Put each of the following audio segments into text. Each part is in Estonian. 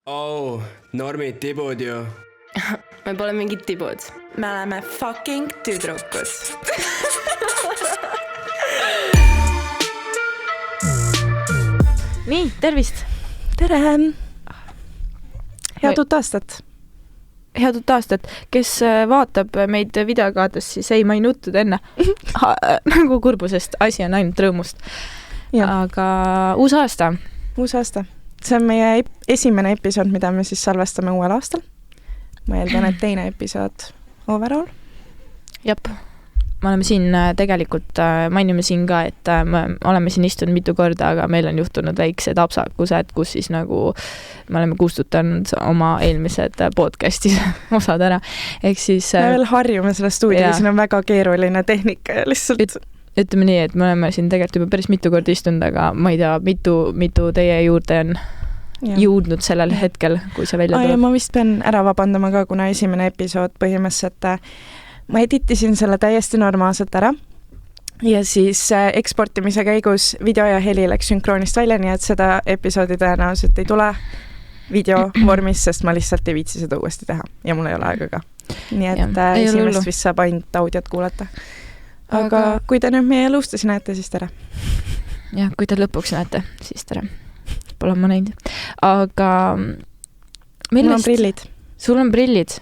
Oh, normid tibud ju. Me pole mingid tibud. Me oleme fucking tüdrukud. Nii, tervist! Tere! Head uut aastat! Head uut aastat! Kes vaatab meid videokaates, siis ei, ma ei nuttud enne. Nagu kurbusest, asi on ainult rõõmust. Aga uus aasta. Uus aasta. See on meie esimene episood, mida me siis salvestame uuel aastal. Ma eeldan, et teine episood overall. Jep. Me oleme siin tegelikult, mainime siin ka, et me oleme siin istunud mitu korda, aga meil on juhtunud väiksed apsakused, kus siis nagu me oleme kustutanud oma eelmised podcastis osad ära. Ehk siis... Me veel harjume selle stuudiga, siin on väga keeruline tehnika ja lihtsalt... Ütleme nii, et me oleme siin tegelikult juba päris mitu korda istunud, aga ma ei tea, mitu teie juurde on jõudnud sellel hetkel, kui see välja tuleb. Ma vist pean ära vabandama ka, kuna esimene episood põhimõtteliselt ma editisin selle täiesti normaalselt ära ja siis eksportimise käigus video ja heli läks sünkroonist välja, nii et seda episoodi tõenäoliselt ei tule video vormis, sest ma lihtsalt ei viitsi seda uuesti teha ja mul ei ole aega ka. Nii et esimest vist saab ainult audiot kuulata. Aga kui te nüüd meie elustas näete, siis tere. Ja, kui te lõpuks näete, siis tere. Pole ma näinud. Aga mul on prillid. Sul on prillid.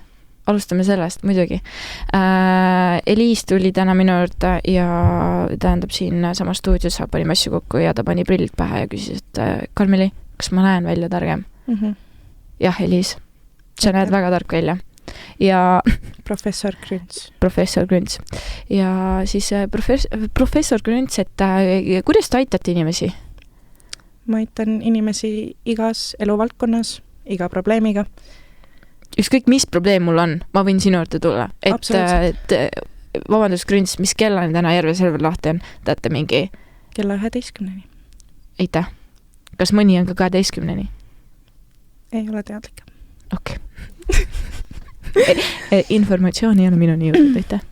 Alustame sellest, muidugi. Eliis tuli täna minu juurde ja tähendab siin sama stuudios panime asju kokku ja ta pani prillid pähe ja küsis, et Karmeli, kas ma näen välja targem? Jah, Eliis. Sa näed väga tark välja. Ja Professor Grünts. Ja siis professor Grünts, et kuidas te aitate inimesi? Ma aitan inimesi igas eluvaldkonnas, iga probleemiga. Ükskõik, mis probleem mul on, ma võin sinu juurde tulla. Et vabandus, Grünts, mis kellani täna Järveselver lahti on? Teate mingi? Kella 11-ni. Aitäh. Kas mõni on ka 12-ni? Ei ole teadlik. Okei. Informatsioon ei ole minuni jõudnud, aitäh.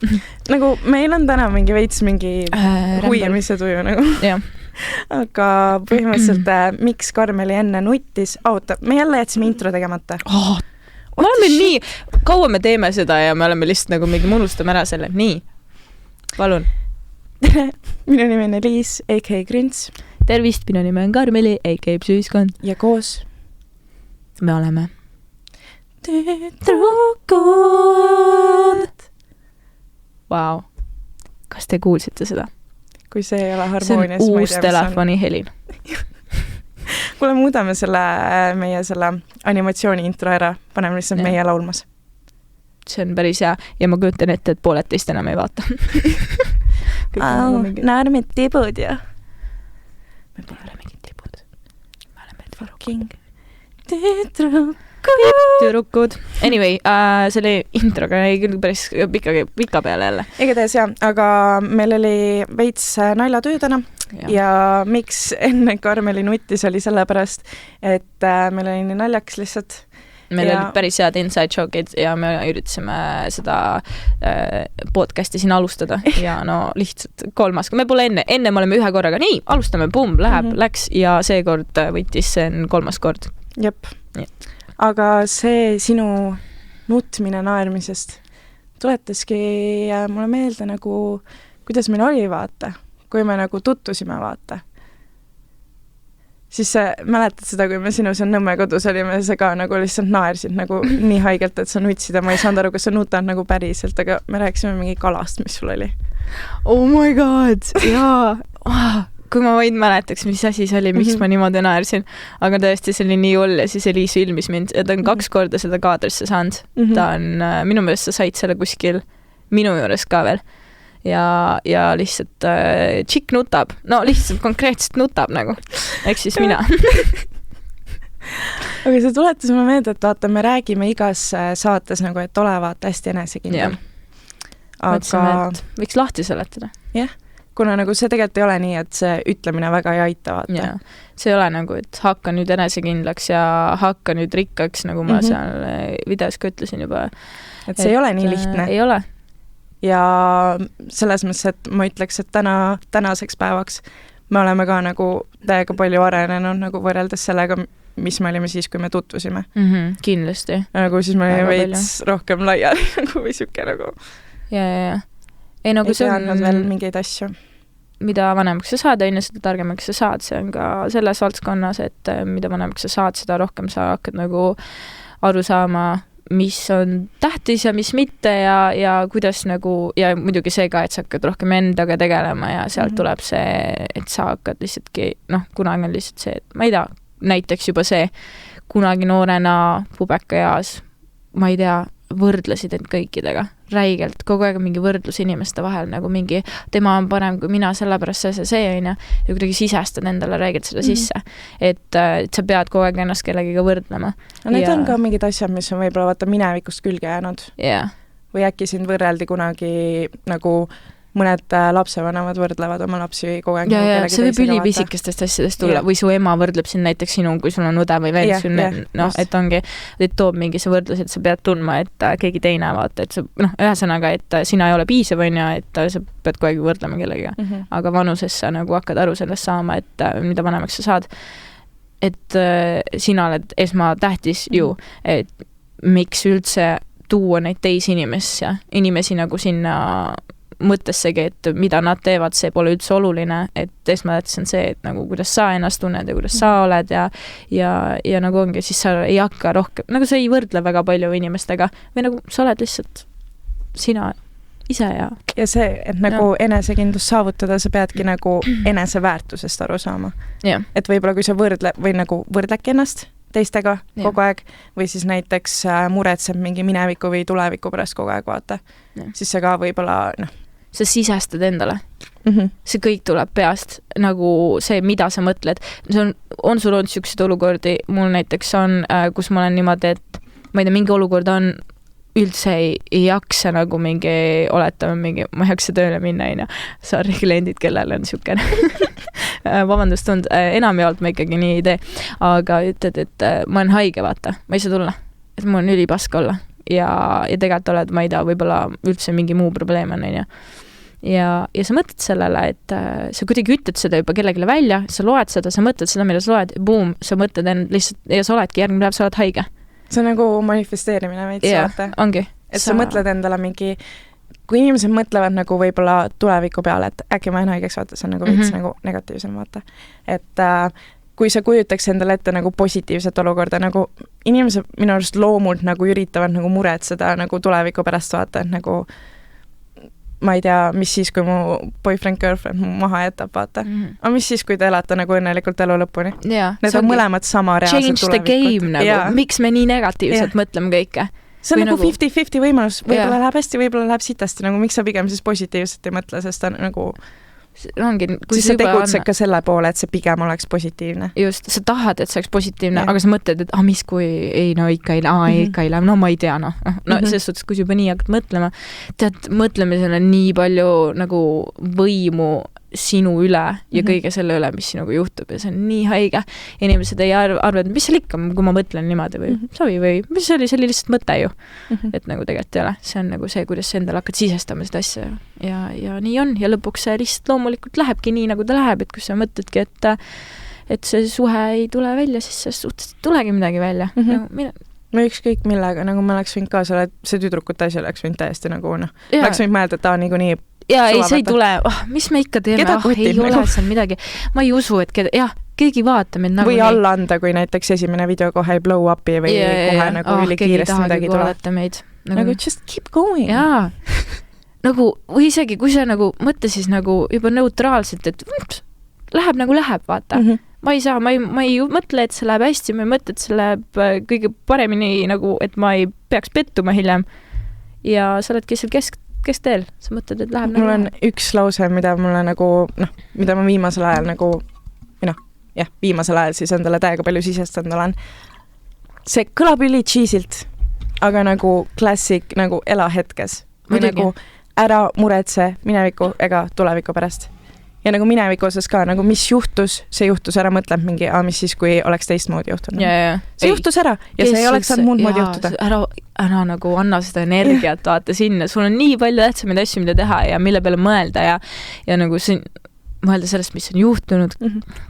Nagu meil on täna mingi huiamise tuju nagu. Jah. Aga põhimõtteliselt, miks Karmeli enne nuttis? Oota, me jälle jätsime intro tegemata. Me oleme nii, kaua me teeme seda ja me oleme lihtsalt nagu mingi unustame ära selle. Nii, palun. Minu nimi on Eliis, a.k.a. Grünts. Tervist, minu nimi on Karmeli, a.k.a. Psüüskond. Ja koos me oleme tüdrukud. Vau. Kas te kuulsite seda? Kui see ei ole harmoonias. See on uus telefoni helin. Kuule, muudame meie animatsiooni intro ära. Paneme lihtsalt meie laulmas. See on päris hea. Ja ma kujutan ette, et pooled teist enam ei vaata. Naarmid tibud ja. Me pole ole mingid tibud. Me oleme fucking tüdrukud. Anyway, selle introga ei küll päris pika peale jälle. Igatahes jah, aga meil oli veits naljatöö täna ja miks enne Karmeli nuttis oli sellepärast, et meil oli nii naljaks lihtsalt. Meil oli päris head inside joke'id ja me üritasime seda podcasti siin alustada ja no lihtsalt kolmas. Me pole enne me oleme ühe korraga, nii, alustame, bum, läks ja seekord võitis see kolmas kord. Jep. Aga see sinu nutmine naermisest tuletaski mulle meelde nagu, kuidas meil oli vaata, kui me nagu tuttusime vaata. Siis mäletad seda, kui me sinu seal Nõmme kodus olime, sa ka nagu lihtsalt naersid nagu nii haigelt, et sa nutsid ja ma ei saanud aru, kas sa nutad nagu päriselt, aga me rääkisime mingi kalast, mis sul oli. Oh my god, jaa. Kui ma vaid mäletaks, mis asi see oli, miks ma niimoodi naersin. Aga tõesti, see oli nii hull ja siis Eliis filmis mind. Ja ta on 2 korda seda kaadrisse saanud. Ta on, minu meelest sa said selle kuskil minu juures ka veel. Ja lihtsalt tšikk nutab. No lihtsalt konkreetselt nutab nagu. Ehk siis mina. Aga see tuletas mulle meelde, et vaata, me räägime igas saates nagu, et ole vaata hästi enesekindel. Mõtlesime, et võiks lahti seletada. Jah. Kuna nagu see tegelikult ei ole nii, et see ütlemine väga ei aita vaata. Ja. See ei ole nagu, et hakka nüüd enesekindlaks ja hakka nüüd rikkaks, nagu ma seal videos ka ütlesin juba. Et see ei ole nii lihtne. Ei ole. Ja selles mõttes, et ma ütleks, et tänaseks päevaks me oleme ka nagu täiega palju arenenud nagu võrreldes sellega, mis me olime siis, kui me tutvusime. Kindlasti. Nagu siis me olime veits rohkem laiali nagu või siuke nagu. Ja. Ei, nagu see on veel mingeid asju. Mida vanemaks sa saad, seda targemaks sa saad. See on ka selles valdkonnas, et mida vanemaks sa saad, seda rohkem sa hakkad nagu aru saama, mis on tähtis ja mis mitte ja kuidas nagu, ja muidugi see ka, et sa hakkad rohkem endaga tegelema ja sealt tuleb see, et sa hakkad lihtsaltki, kunagi on lihtsalt see, et ma ei tea, näiteks juba see, kunagi noorena pubekaeas, ma ei tea, võrdlesid end kõikidega räigelt, kogu aeg mingi võrdlus inimeste vahel, nagu mingi, tema on parem kui mina, sellepärast see on, ja kuidagi sisestad endale räigelt seda sisse. Et sa pead kogu aeg ennast kellegiga võrdlema. Need on ka mingid asjad, mis on võib-olla vaata minevikust külge jäänud. Või äkki sind võrreldi kunagi nagu mõned lapsevanemad võrdlevad oma lapsi kogu aeg. Ja see võib ülipisikestest asjadest tulla või su ema võrdleb sind näiteks sinu, kui sul on õde või vend, et ongi, et toob mingi see võrdlus, et sa pead tundma, et keegi teine vaata, et sa, ühesõnaga, et sina ei ole piisav, et sa pead kogu aeg võrdlema kellegiga. Aga vanuses sa nagu hakkad aru sellest saama, et mida vanemaks sa saad, et sina oled esmatähtis ju, et miks üldse tuua neid teisi inimesi nagu sinna mõttessegi, et mida nad teevad, see pole üldse oluline, et esmatähtis on see, et nagu kuidas sa ennast tunned ja kuidas sa oled ja nagu ongi, siis sa ei hakka rohkem, nagu sa ei võrdle väga palju inimestega või nagu sa oled lihtsalt sina ise ja see, et nagu enesekindlust saavutada, sa peadki nagu eneseväärtusest aru saama. Et võib-olla kui sa või nagu võrdledki ennast teistega kogu aeg või siis näiteks muretseb mingi mineviku või tuleviku pärast kogu aeg vaata, siis see ka võib-olla sa sisestad endale. See kõik tuleb peast, nagu see, mida sa mõtled. On sul olnud selliseid olukordi, mul näiteks on, kus ma olen niimoodi, et ma ei tea, mingi olukord on, üldse ei jaksa nagu mingi, oletame mingi, ma ei jaksa tööle minna, sorry, kliendid, kellel on siukene vabandust tund, enam ei olnud ma ikkagi nii ei tee, aga ütled, et ma olen haige, vaata, ma ei saa tulla, et mul on ülipask olla ja tegelikult oled, ma ei tea, võib-olla üldse mingi muu probleem on, ja sa mõtled sellele, et sa kuidagi ütled seda juba kellegile välja, sa loed seda, sa mõtled seda, mida sa loed, boom, sa mõtled lihtsalt ja sa oledki järgmine päev, sa oled haige. See on nagu manifesteerimine veits saate. Ongi. Et sa mõtled endale mingi, kui inimesed mõtlevad nagu võib-olla tuleviku peale, et äkki ma en haigeks, vaata, see on nagu veits nagu negatiivsem, vaata. Et kui sa kujutaks endale ette nagu positiivset olukorda, nagu inimesed minu arust loomult nagu üritavad nagu muretseda nagu tuleviku pärast vaata, et nagu ma ei tea, mis siis, kui mu boyfriend, girlfriend maha jätab, vaata. Aga mis siis, kui te elate nagu õnnelikult elu lõpuni? Need on mõlemad sama reaalsed tulevikud. Change the game nagu, miks me nii negatiivselt mõtleme kõike? See on nagu 50-50 võimalus, võib-olla läheb hästi, võib-olla läheb sitasti, nagu miks sa pigem siis positiivselt ei mõtle, sest ta nagu ongi, siis sa tegutsed ka selle poole, et see pigem oleks positiivne. Just, sa tahad, et see oleks positiivne, aga sa mõtled, et mis kui ikka ei lähe, no ma ei tea, selles suhtes, kui juba nii hakkad mõtlema, tead, mõtlemisel on nii palju nagu võimu sinu üle ja kõige selle üle, mis sinuga juhtub ja see on nii haige. Inimesed ei arva, et mis seal ikka, kui ma mõtlen niimoodi või savi või mis see oli lihtsalt mõte ju. Et nagu tegelikult ei ole. See on nagu see, kuidas sa endale hakkad sisestama seda asja ja nii on ja lõpuks see lihtsalt loomulikult lähebki nii, nagu ta läheb, et kui sa mõtledki, et see suhe ei tule välja, siis see suhteliselt tulegi midagi välja. No ükskõik millega, nagu ma oleks võinud ka see tüdrukute asi oleks võinud täiesti nagu oleks võinud mõelda, et ta nii ja ei, see ei tule, mis me ikka teeme, ei ole seal midagi. Ma ei usu, et keegi vaatab mind nagu või alla anda, kui näiteks esimene video kohe ei blow upi või kohe nagu ülikiiresti midagi tuleb. Nagu just keep going. Jaa, nagu, või isegi, kui sa nagu mõtle siis nagu juba neutraalselt, et läheb nagu läheb, vaata. Ma ei saa, ma ei mõtle, et see läheb hästi, ma ei mõtle, et see läheb kõige paremini nagu, et ma ei peaks pettuma hiljem ja sa oledki seal keskteel, sa mõtled, et läheb mul on üks lause, mida mulle nagu, mida ma viimasel ajal nagu, viimasel ajal siis endale täiega palju sisestanud olen. See kõlab üli cheesilt, aga nagu klassik, nagu ela hetkes. Või nagu ära muretse mineviku ega tuleviku pärast. Ja nagu mineviku osas ka, nagu mis juhtus, see juhtus ära, mõtleb mingi, mis siis, kui oleks teistmoodi juhtunud. See juhtus ära ja see ei oleks saanud muud moodi juhtuda. Ära nagu anna seda energiat, vaata sinna. Sul on nii palju tähtsamaid asju, mida teha ja mille peale mõelda ja nagu mõelda sellest, mis on juhtunud.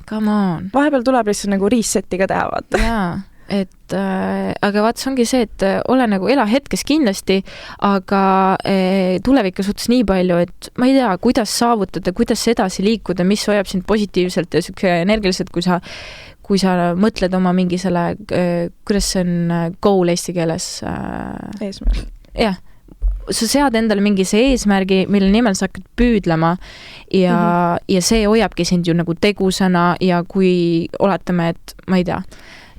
Come on. Vahepeal tuleb lihtsalt nagu reset'i ka teha, vaata. Jaa, et aga vaat see ongi see, et ole nagu ela hetkes kindlasti, aga tuleviku suhtes nii palju, et ma ei tea, kuidas saavutada, kuidas edasi liikuda, mis hoiab sind positiivselt ja siuke energiliselt, kui sa mõtled oma mingi selle, kuidas see on goal eesti keeles? Eesmärk. Jah. Sa sead endale mingi see eesmärgi, mille nimel sa hakkad püüdlema ja see hoiabki sind ju nagu tegusana ja kui oletame, et ma ei tea,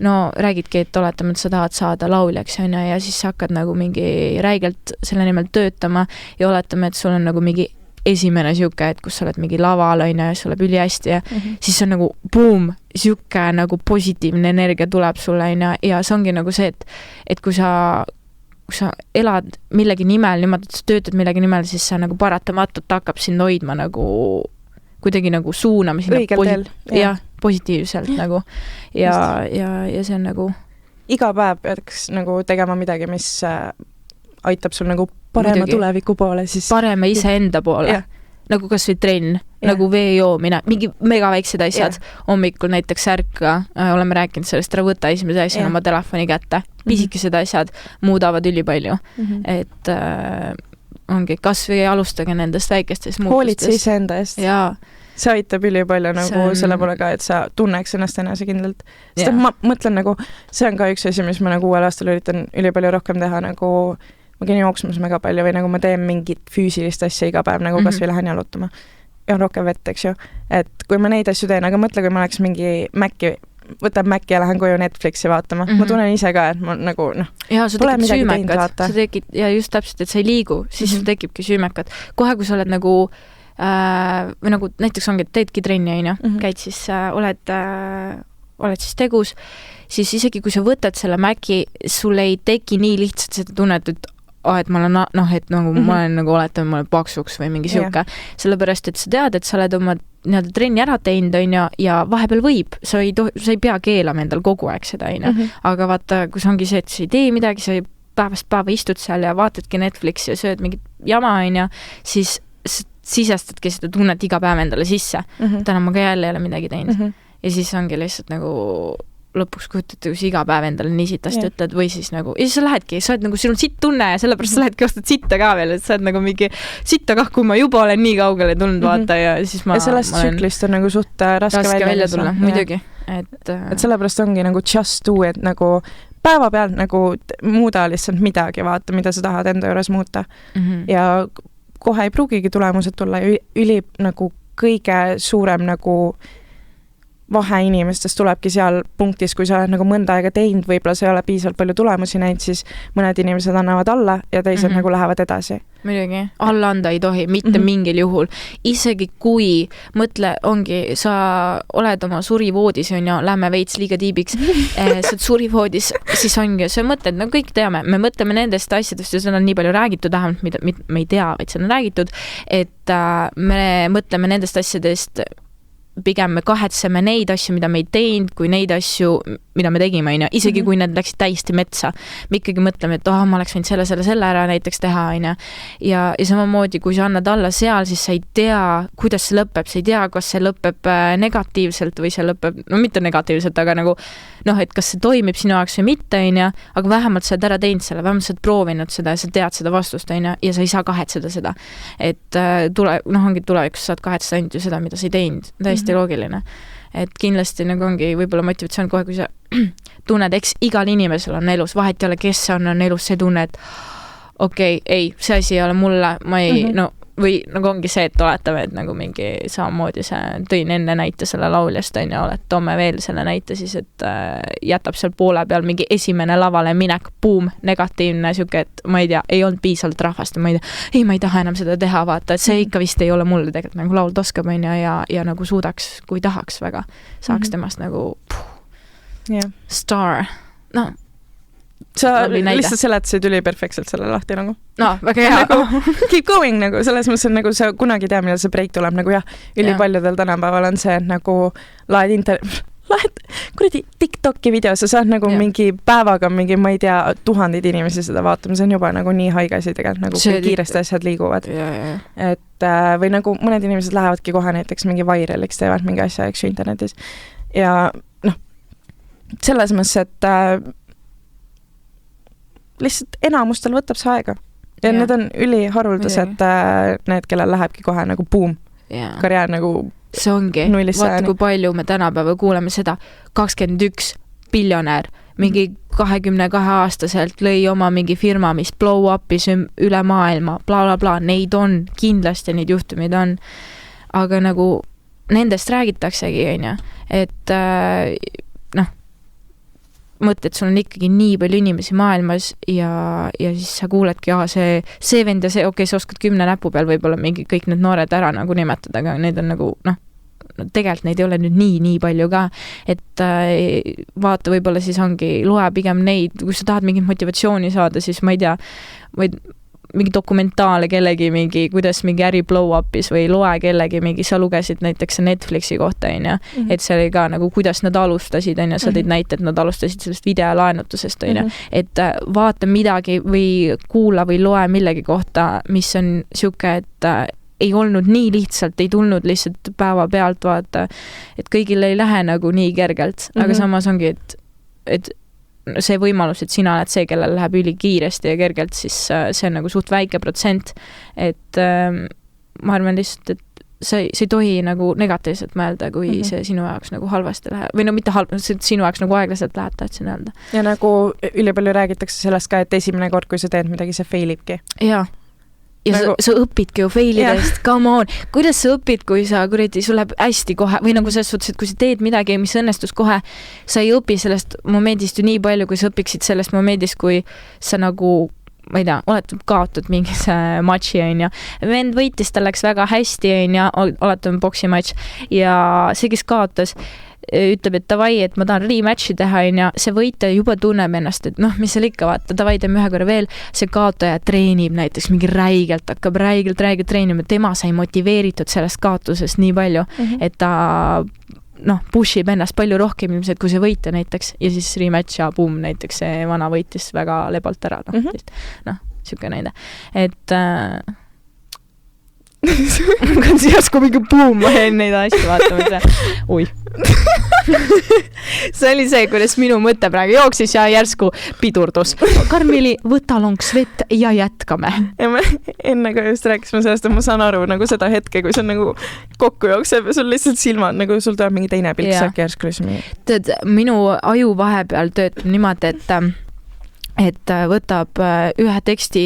no räägidki, et oletame, et sa tahad saada lauljaks ja siis sa hakkad nagu mingi räigelt selle nimel töötama ja oletame, et sul on nagu mingi esimene siuke, et kus sa oled mingi laval ja siis oleb ülihästi ja siis on nagu boom, siuke nagu positiivne energia tuleb sulle ja see ongi nagu see, et kui sa elad millegi nimel, niimoodi, et sa töötad millegi nimel, siis sa nagu paratamatult hakkab sind hoidma nagu kuidagi nagu suunama sinna õigel teel. Jah, positiivselt nagu ja see on nagu iga päev peaks nagu tegema midagi, mis aitab sul nagu parema tuleviku poole, siis parema iseenda poole. Nagu kas või trenn, nagu vee joomine, mingi mega väiksed asjad. Hommikul näiteks ärka, oleme rääkinud sellest, ära võta esimese asjana oma telefoni kätte. Pisikesed asjad muudavad ülipalju. Et ongi, kas või alustage nendest väikestest muutustest. Hoolitse iseenda eest. Jaa. See aitab ülipalju nagu selle pole ka, et sa tunneks ennast enesekindlalt. Sest ma mõtlen nagu, see on ka üks asi, mis ma nagu uuel aastal üritan ülipalju rohkem teha, nagu ma käin jooksmas mega palju või nagu ma teen mingit füüsilist asja iga päev, nagu kas või lähen jalutama. Ja on rohkem vett, eks ju. Et kui ma neid asju teen, aga mõtle, kui ma oleks mingi võtan Maci ja lähen koju Netflixi vaatama. Ma tunnen ise ka, et ma nagu, ja, pole midagi teinud vaata. Ja just täpselt, et sa ei liigu, siis sul tekibki süümekad. Kohe, kui sa oled nagu või nagu näiteks ongi, et teedki trenni, käid siis, oled siis tegus, siis isegi kui sa võtad selle Maci, sul ei teki nii lihtsalt seda tunnet, et ma olen, et nagu ma olen nagu oletame, ma olen paksuks või mingi siuke, sellepärast, et sa tead, et sa oled oma trenni ära teinud, ja vahepeal võib, sa ei pea keelama endal kogu aeg seda, aga vaata, kui see ongi see, et sa ei tee midagi, sa päevast päeva istud seal ja vaatadki Netflixi ja sööd mingit jama, siis sisestadki seda tunnet iga päev endale sisse. Täna ma ka jälle ei ole midagi teinud. Ja siis ongi lihtsalt nagu lõpuks kujutate, kui sa iga päev endale nii sitast ütled või siis nagu, ja siis sa lähedki, sa oled nagu, sul on sitt tunne ja sellepärast sa lähedki ostad sitta ka veel, et sa oled nagu mingi sitta kah, kui ma juba olen nii kaugele tulnud vaata ja siis ma... Ja sellest tsüklist on nagu suht raske välja tulla, muidugi. Et sellepärast ongi nagu just do, et nagu päeva peal nagu muuda lihtsalt midagi, vaata, mida sa tahad enda juures muuta. Ja kohe ei pruugigi tulemused tulla üli nagu kõige suurem nagu vahe inimestest tulebki seal punktis, kui sa oled nagu mõnda aega teinud, võib-olla sa ei ole piisavalt palju tulemusi näinud, siis mõned inimesed annavad alla ja teised nagu lähevad edasi. Muidugi, alla anda ei tohi, mitte mingil juhul. Isegi kui, mõtle, ongi, sa oled oma surivoodis, lähme veits liiga tiibiks, sa oled surivoodis, siis ongi, sa mõtled, no kõik teame, me mõtleme nendest asjadest ja seda on nii palju räägitud, vähemalt mida me ei tea, vaid seda on räägitud, et me mõtleme nendest asjadest pigem me kahetseme neid asju, mida me ei teinud, kui neid asju, mida me tegime, isegi kui need läksid täiesti metsa. Me ikkagi mõtleme, et ma oleks võinud selle ära näiteks teha, ja samamoodi, kui sa annad alla seal, siis sa ei tea, kuidas see lõpeb, sa ei tea, kas see lõpeb negatiivselt või see lõpeb, no mitte negatiivselt, aga nagu, et kas see toimib sinu jaoks või mitte, aga vähemalt sa oled ära teinud selle, vähemalt sa oled proovinud seda ja sa tead seda vastust, ja sa ei saa kahetseda seda. Et ongi tulevikus saad kahetseda ainult ju seda, mida sa ei teinud, täiesti loogiline. Et kindlasti nagu ongi võib-olla motivatsioon kohe, kui sa tunned, eks igal inimesel on elus, vahet ei ole, kes on elus, see tunne, et okei, ei, see asi ei ole mulle, ma ei, või nagu ongi see, et oletame, et nagu mingi samamoodi see tõin enne näite selle lauljast, toome veel selle näite siis, et jätab seal poole peal mingi esimene lavale minek, boom, negatiivne siuke, et ma ei tea, ei olnud piisavalt rahvast, ma ei taha enam seda teha, vaata, et see ikka vist ei ole mulle tegelikult nagu laul toskab, ja nagu suudaks, kui tahaks väga, saaks temast nagu star, sa lihtsalt seletasid üliperfektselt selle lahti nagu. Väga hea. Nagu, keep going nagu, selles mõttes on nagu sa kunagi tea, millal see break tuleb, nagu jah, ülipaljudel tänapäeval on see, et nagu laed lahet, kuradi TikToki video, sa saad nagu mingi päevaga mingi, ma ei tea, 1000 inimesi seda vaatama, see on juba nagu nii haigasi tegelikult, nagu kui kiiresti asjad liiguvad. Et või nagu mõned inimesed lähevadki kohe näiteks mingi vairaliks, teevad mingi asja, eks ju, internetis. Ja noh, selles mõttes, et lihtsalt enamustel võtab see aega. Ja need on üliharuldased need, kellel lähebki kohe nagu boom. Karjäär nagu see ongi, vaata kui palju me tänapäeval kuuleme seda, 21 biljonär, mingi 22-aastaselt lõi oma mingi firma, mis blow up'is üle maailma, bla bla bla, neid on, kindlasti neid juhtumid on, aga nagu nendest räägitaksegi, et mõtled, sul on ikkagi nii palju inimesi maailmas ja siis sa kuuledki, see vend ja see, okei, sa oskad 10 näpu peal võib-olla mingi kõik need noored ära nagu nimetada, aga need on nagu, tegelikult neid ei ole nüüd nii palju ka, et vaata, võib-olla siis ongi, loe pigem neid, kui sa tahad mingit motivatsiooni saada, siis ma ei tea, või mingi dokumentaale kellegi mingi, kuidas mingi äri blow up'is või loe kellegi mingi, sa lugesid näiteks Netflixi kohta, et see oli ka nagu, kuidas nad alustasid, sa tõid näite, et nad alustasid sellest videolaenutusest, et vaata midagi või kuula või loe millegi kohta, mis on siuke, et ei olnud nii lihtsalt, ei tulnud lihtsalt päeva pealt, vaata, et kõigil ei lähe nagu nii kergelt, aga samas ongi, et see võimalus, et sina oled see, kellel läheb üli kiiresti ja kergelt, siis see on nagu suht väike protsent, et ma arvan lihtsalt, et sa ei tohi nagu negatiivselt mõelda, kui see sinu jaoks nagu halvasti läheb, või no mitte sinu jaoks nagu aeglaselt läheb, tahtsin öelda. Ja nagu ülipalju räägitakse sellest ka, et esimene kord, kui sa teed midagi, see failibki. Jaa. Ja nagu sa õpidki ju failidest, come on, kuidas sa õpid, kui sa kuradi, sul läheb hästi kohe, või nagu selles suhtes, et kui sa teed midagi, mis õnnestus kohe, sa ei õpi sellest momendist ju nii palju, kui sa õpiksid sellest momendist, kui sa nagu, ma ei tea, kaotad mingis matši, vend võitis, tal läks väga hästi, oletame boksi matš, ja see, kes kaotas, ütleb, et davai, et ma tahan rematchi teha, see võitja juba tunneb ennast, et mis seal ikka vaata, davai, teeme ühe korra veel, see kaotaja treenib näiteks mingi räigelt, hakkab räigelt treenima, tema sai motiveeritud sellest kaotusest nii palju, et ta pushib ennast palju rohkem ilmselt, kui see võitja näiteks, ja siis rematch ja boom, näiteks see vana võitis väga lebalt ära, siuke näide, et on siiasku mingi boom, ma jäin neid asju vaatama, ui. See oli see, kuidas minu mõte praegu jooksis ja järsku pidurdus. Karmeli, võta lonks vett ja jätkame. Ja me enne ka just rääkisime sellest, et ma saan aru nagu seda hetke, kui see nagu kokku jookseb ja sul lihtsalt silmad, nagu sul tuleb mingi teine pilk saaki järsku. Tead, minu aju vahepeal töötab niimoodi, et võtab ühe teksti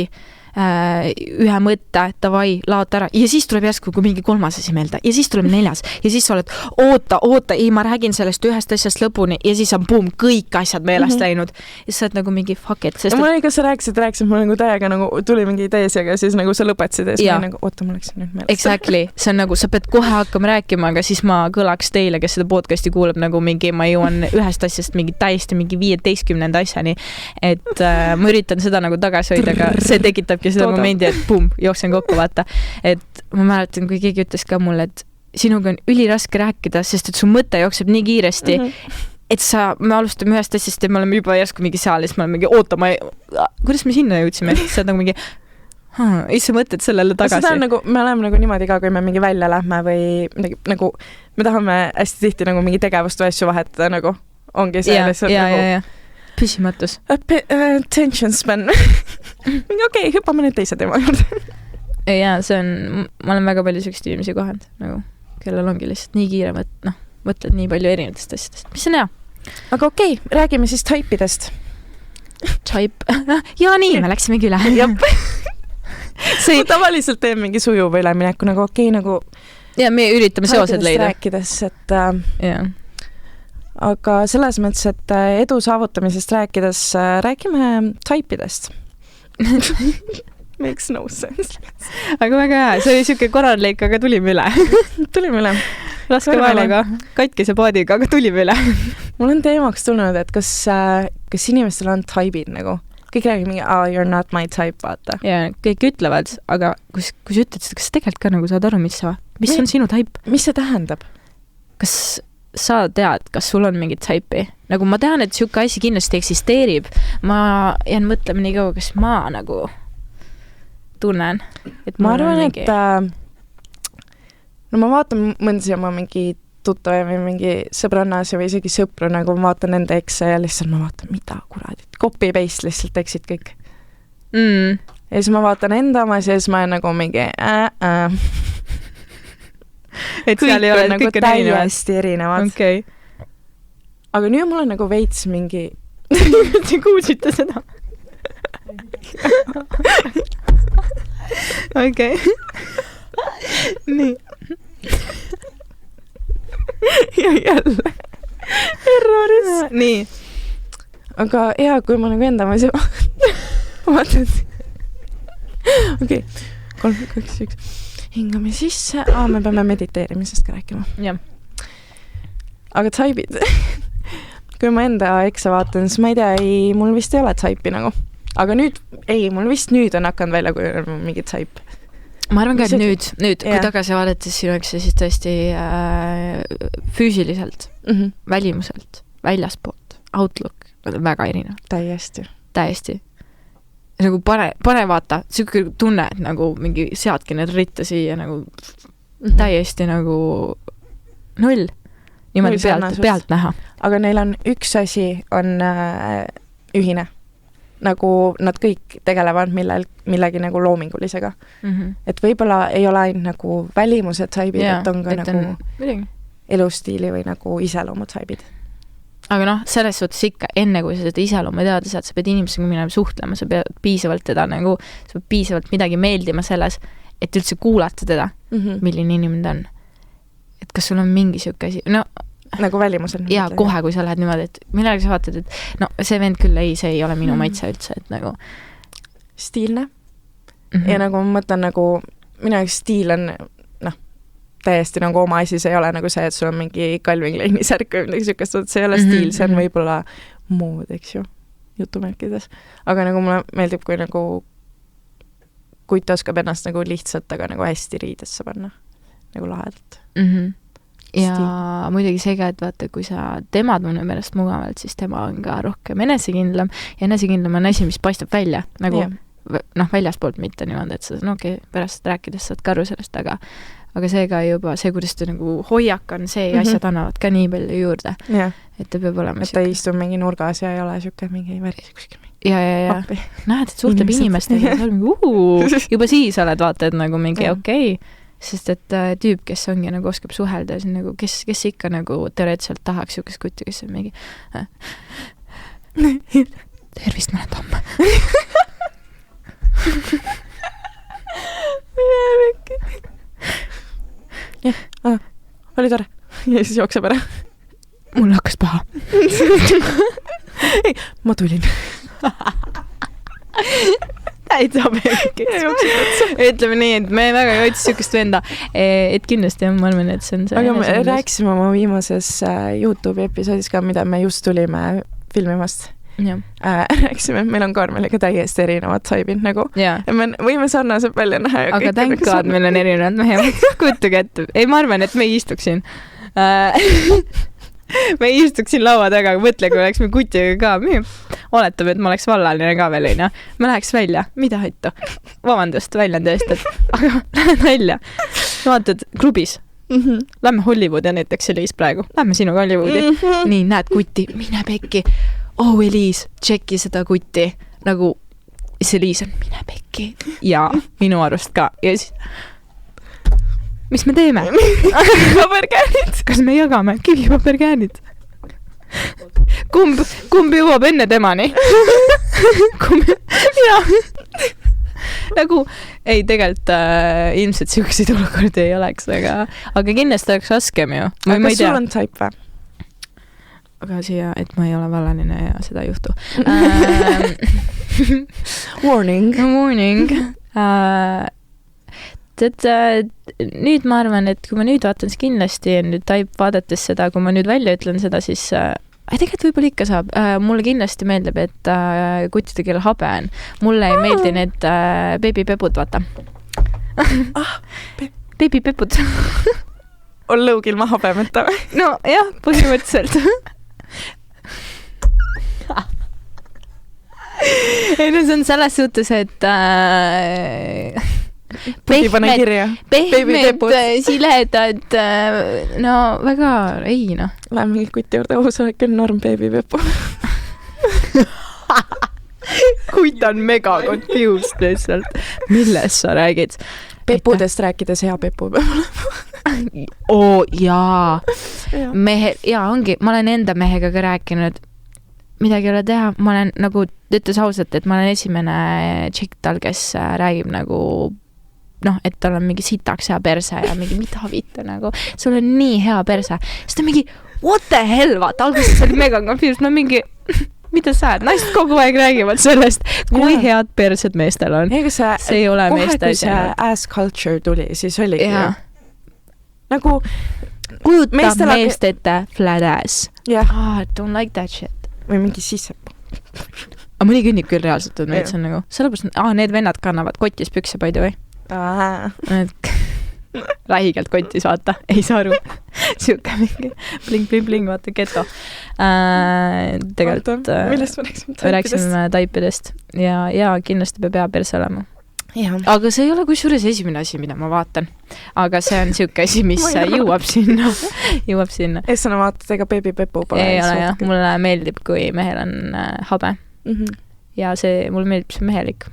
ühe mõtte, davai, laota ära ja siis tuleb järsku kui mingi kolmas asi meelde ja siis tuleb 4 ja siis sa oled oota, ei, ma räägin sellest ühest asjast lõpuni ja siis on boom, kõik asjad meelest läinud ja sa oled nagu mingi fuck it. Ja ma olin, kas sa rääkisid, ma nagu täiega nagu tuli mingi teesiga, siis nagu sa lõpetasid ja siis ma nagu, oota, ma läksin nüüd meelest. Exactly, see on nagu, sa pead kohe hakkama rääkima, aga siis ma kõlaks teile, kes seda podcasti kuuleb, nagu mingi, ma jõuan ühest asjast mingi täiesti mingi 15. asjani, et ma üritan seda nagu tagasi hoida, aga see tekitabki seda momendi, et pum, jooksen kokku, vaata. Et ma mäletan, kui keegi ütles ka mulle, et sinuga on üliraske rääkida, sest et su mõte jookseb nii kiiresti, et me alustame ühest asjast ja me oleme juba järsku mingi seal ja siis me oleme mingi, oota, kuidas me sinna jõudsime? Sa oled nagu mingi, sa mõtled sellele tagasi. Seda on nagu, me oleme nagu niimoodi ka, kui me mingi välja lähme või nagu, me tahame hästi tihti nagu mingi tegevust või asju vahetada, nagu ongi see lihtsalt nagu püsimatus. Attention span. Okei, hüppame nüüd teise teema juurde. Jaa, see on, ma olen väga palju sellised inimesi kohanud, nagu, kellel ongi lihtsalt nii kiire, mõtled nii palju erinevatest asjadest. Mis on hea? Aga okei, räägime siis taipidest. Type. Jaa, nii, me läksimegi üle. Ma tavaliselt teen mingi sujuva ülemineku, nagu okei, nagu ja me üritame seosed leida. Rääkides, et aga selles mõttes, et edu saavutamisest rääkides, räägime taipidest. Makes no sense. Aga väga hea, see oli siuke korralik, aga tulime üle. Tulime üle. Raske vaevaga, katkise paadiga, aga tulime üle. Mul on teemaks tulnud, et kas inimestel on taibid nagu? Kõik räägib mingi, you're not my type, vaata. Ja, kõik ütlevad, aga kui sa ütled seda, kas tegelikult ka nagu saad aru, mis on sinu type? Mis see tähendab? Kas sa tead, kas sul on mingit taipi? Nagu ma tean, et siuke asi kindlasti eksisteerib. Ma jään mõtlema nii kaua, kas ma nagu tunnen, et ma arvan, et no ma vaatan mõnsi oma mingi tuttava või mingi sõbrannasi või isegi sõpru, nagu ma vaatan nende ekse ja lihtsalt ma vaatan, mida kuradit, copy-paste lihtsalt eksid kõik. Ja siis ma vaatan enda omas ja siis ma olen nagu mingi et seal ei ole nagu täiesti erinevad. Okay. Aga nüüd mul on nagu veits mingi Te kuulsite seda? Okei. Nii. ja jälle erroris. Nii. Aga hea, kui ma nagu enda omas juba vaatan. Okei, 3, 2, 1. Hingame sisse. Me peame mediteerimisest ka rääkima. Jah. Aga taibid. Kui ma enda eksa vaatan, siis ma ei tea, mul vist ei ole taipi nagu. Aga nüüd, mul vist nüüd on hakanud välja, kui on mingi taip. Ma arvan ka, et nüüd kui tagasi vaadates sinu eksa, siis tõesti füüsiliselt, välimuselt, väljaspoolt, outlook, väga erinev. Täiesti. Nagu pane vaata, siuke tunne, et nagu mingi seadki need ritta siia nagu täiesti nagu null. Niimoodi pealt näha. Aga neil on üks asi on ühine. Nagu nad kõik tegelevad millegi nagu loomingulisega. Et võib-olla ei ole ainult nagu välimused taibid, et on ka nagu elustiili või nagu iseloomu taibid. Aga noh, selles suhtes ikka, enne kui sa seda iseloomu teada saad, sa pead inimesega minema suhtlema, sa pead piisavalt teda nagu, sa pead piisavalt midagi meeldima selles, et üldse kuulata teda, milline inimene ta on. Et kas sul on mingi siuke asi, no nagu välimusel. Ja kohe, kui sa lähed niimoodi, et millega sa vaatad, et no see vend küll see ei ole minu maitse üldse, et nagu stiilne. Ja nagu ma mõtlen nagu, minu jaoks stiil on täiesti nagu oma asi, see ei ole nagu see, et sul on mingi Calvin Kleini särk või midagi siukest, see ei ole stiil, see on võib-olla mood, eks ju, jutumärkides. Aga nagu mulle meeldib, kui nagu kuid oskab ennast nagu lihtsalt, aga nagu hästi riidesse panna, nagu lahedalt. Ja muidugi see ka, et vaata, kui sa tema tunneb ennast mugavalt, siis tema on ka rohkem enesekindlam ja enesekindlam on asi, mis paistab välja, nagu väljaspoolt mitte niimoodi, et sa pärast rääkides saad karu sellest, aga see ka juba, see, kuidas ta nagu hoiak on, see asjad annavad ka nii palju juurde. Et ta peab olema et ta istub mingi nurgas ja ei ole siuke mingi väris kuskil. Ja. Näed, et suhtleb inimestega ja juba siis oled vaata, et nagu mingi okei. Sest et tüüp, kes ongi nagu oskab suhelda, siis nagu, kes ikka nagu teoreetselt tahaks siukest kutti, kes on mingi tervist, ma olen Tamm. Oli tore. Ja siis jookseb ära. Mul hakkas paha. Ei, ma tulin. Täitsa pekki. Ütleme nii, et me väga ei otsi siukest venda. Et kindlasti ma arvan, et see on see. Aga me rääkisime oma viimases YouTube'i episoodis ka, mida me just tulime filmimast. Rääkisime, et meil on Karmeliga täiesti erinevad taibid nagu. Ja me võime sarnaselt välja näha. Aga tänkaad meil on erinevad mehe. Kutuge ette. Ei, ma arvan, et me ei istuks siin. Me ei istuks siin laua taga, aga mõtle, kui oleks me kutiga ka. Oletab, et ma oleks vallaline ka veel, ja. Ma läheks välja. Mida hittu? Vabandust, välja on tõesti, aga lähen välja. Vaatad klubis. Lähme Hollywoodi näiteks Eliis praegu. Lähme sinuga Hollywoodi. Nii, näed kuti. Mine pekki. Oh, Eliis, tšeki seda kuti. Nagu, see Eliis on mine pekki. Ja minu arust ka. Ja siis... Mis me teeme? Kivipaberkäänid. Kas me jagame kivipaberkäänid? Kumb jõuab enne temani? Mina. Nagu, ei, tegelikult ilmselt siukseid olukordi ei oleks, aga kindlasti oleks raskem ju. Aga kas sul on taip või? Aga siia, et ma ei ole vallaline ja seda ei juhtu. Warning. Nüüd ma arvan, et kui ma nüüd vaatan, siis kindlasti nüüd taip vaadates seda, kui ma nüüd välja ütlen seda, siis tegelikult võib-olla ikka saab. Mulle kindlasti meeldib, et kuttide keel habe on. Mulle ei meeldi need beebipepud, vaata. Beebipepud. on lõug ilma habemeta või? no jah, põhimõtteliselt. ei no see on selles suhtes, et Pudi pane kirja. pehmed, siledad, no väga, ei noh. Lähen mingi kuti juurde, sa oled küll norm beebipepu. Kuid on mega confused lihtsalt. Millest sa räägid? Pepudest rääkides hea pepu peab olema. Oo, jaa. Mehe, jaa, ongi, ma olen enda mehega ka rääkinud. Midagi ei ole teha, ma olen nagu, ütles ausalt, et ma olen esimene tšikk tal, kes räägib nagu noh, et tal on mingi sitaks hea perse ja mingi mida vitta nagu, sul on nii hea perse. Siis ta mingi, what the hell, vaata, alguses oli mega confused, no mingi, mida sa oled, naised kogu aeg räägivad sellest, kui head persed meestel on. Ega see ei ole meeste kohe, kui see ass culture tuli, siis oligi nagu kujutab meest ette flat ass. Don't like that shit. Või mingi sissepuu. Aga mõni künnib küll reaalselt, et meid see on nagu, sellepärast, need vennad kannavad kotis pükse paidi või? Rähigelt kotis, vaata, ei saa aru. Siuke mingi bling, vaata, geto. Tegelikult millest me rääksime taipidest ja kindlasti peab hea perse olema. Aga see ei ole kusjuures esimene asi, mida ma vaatan. Aga see on siuke asi, mis jõuab sinna. Essana vaatad, ega beebipepu pole. Ei ole jah, mulle meeldib, kui mehel on habe. Ja mulle meeldib see mehelik.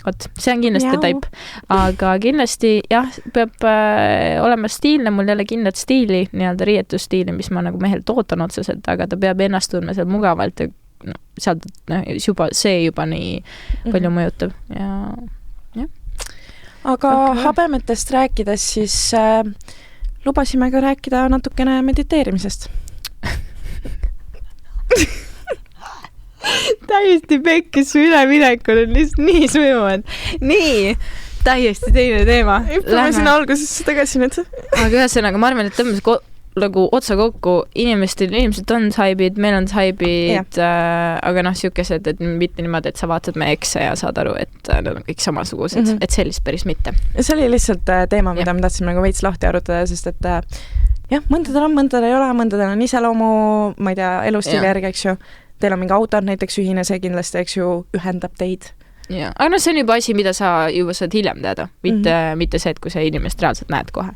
Oot, see on kindlasti taip. Aga kindlasti, jah, peab olema stiilne, mul ei ole kindlat stiili, nii-öelda riietusstiili, mis ma nagu mehelt ootan otseselt, aga ta peab ennast tundma seal mugavalt ja sealt see juba nii palju mõjutab ja aga habemetest rääkides, siis lubasime ka rääkida natukene mediteerimisest. Täiesti pekkis su üleminekul on lihtsalt nii sujuvad. Nii, täiesti teine teema. Hüppame sinna algusesse tagasi nüüd. Aga ühesõnaga, ma arvan, et tõmbas nagu otsa kokku, inimesed on saibid, meil on saibid, aga noh, siukesed, et mitte niimoodi, et sa vaatad meie ekse ja saad aru, et nad on kõik samasugused, et sellist päris mitte. See oli lihtsalt teema, mida me tahtsime nagu veits lahti arutada, sest et jah, mõndadel on, mõndadel ei ole, mõndadel on iseloomu, ma ei tea, elustiili järgi, eks ju. Teil on mingi auto, näiteks ühine, see kindlasti, eks ju, ühendab teid. Ja. Aga no see on juba asi, mida sa juba saad hiljem teada, mitte see, et kui sa inimest reaalselt näed kohe.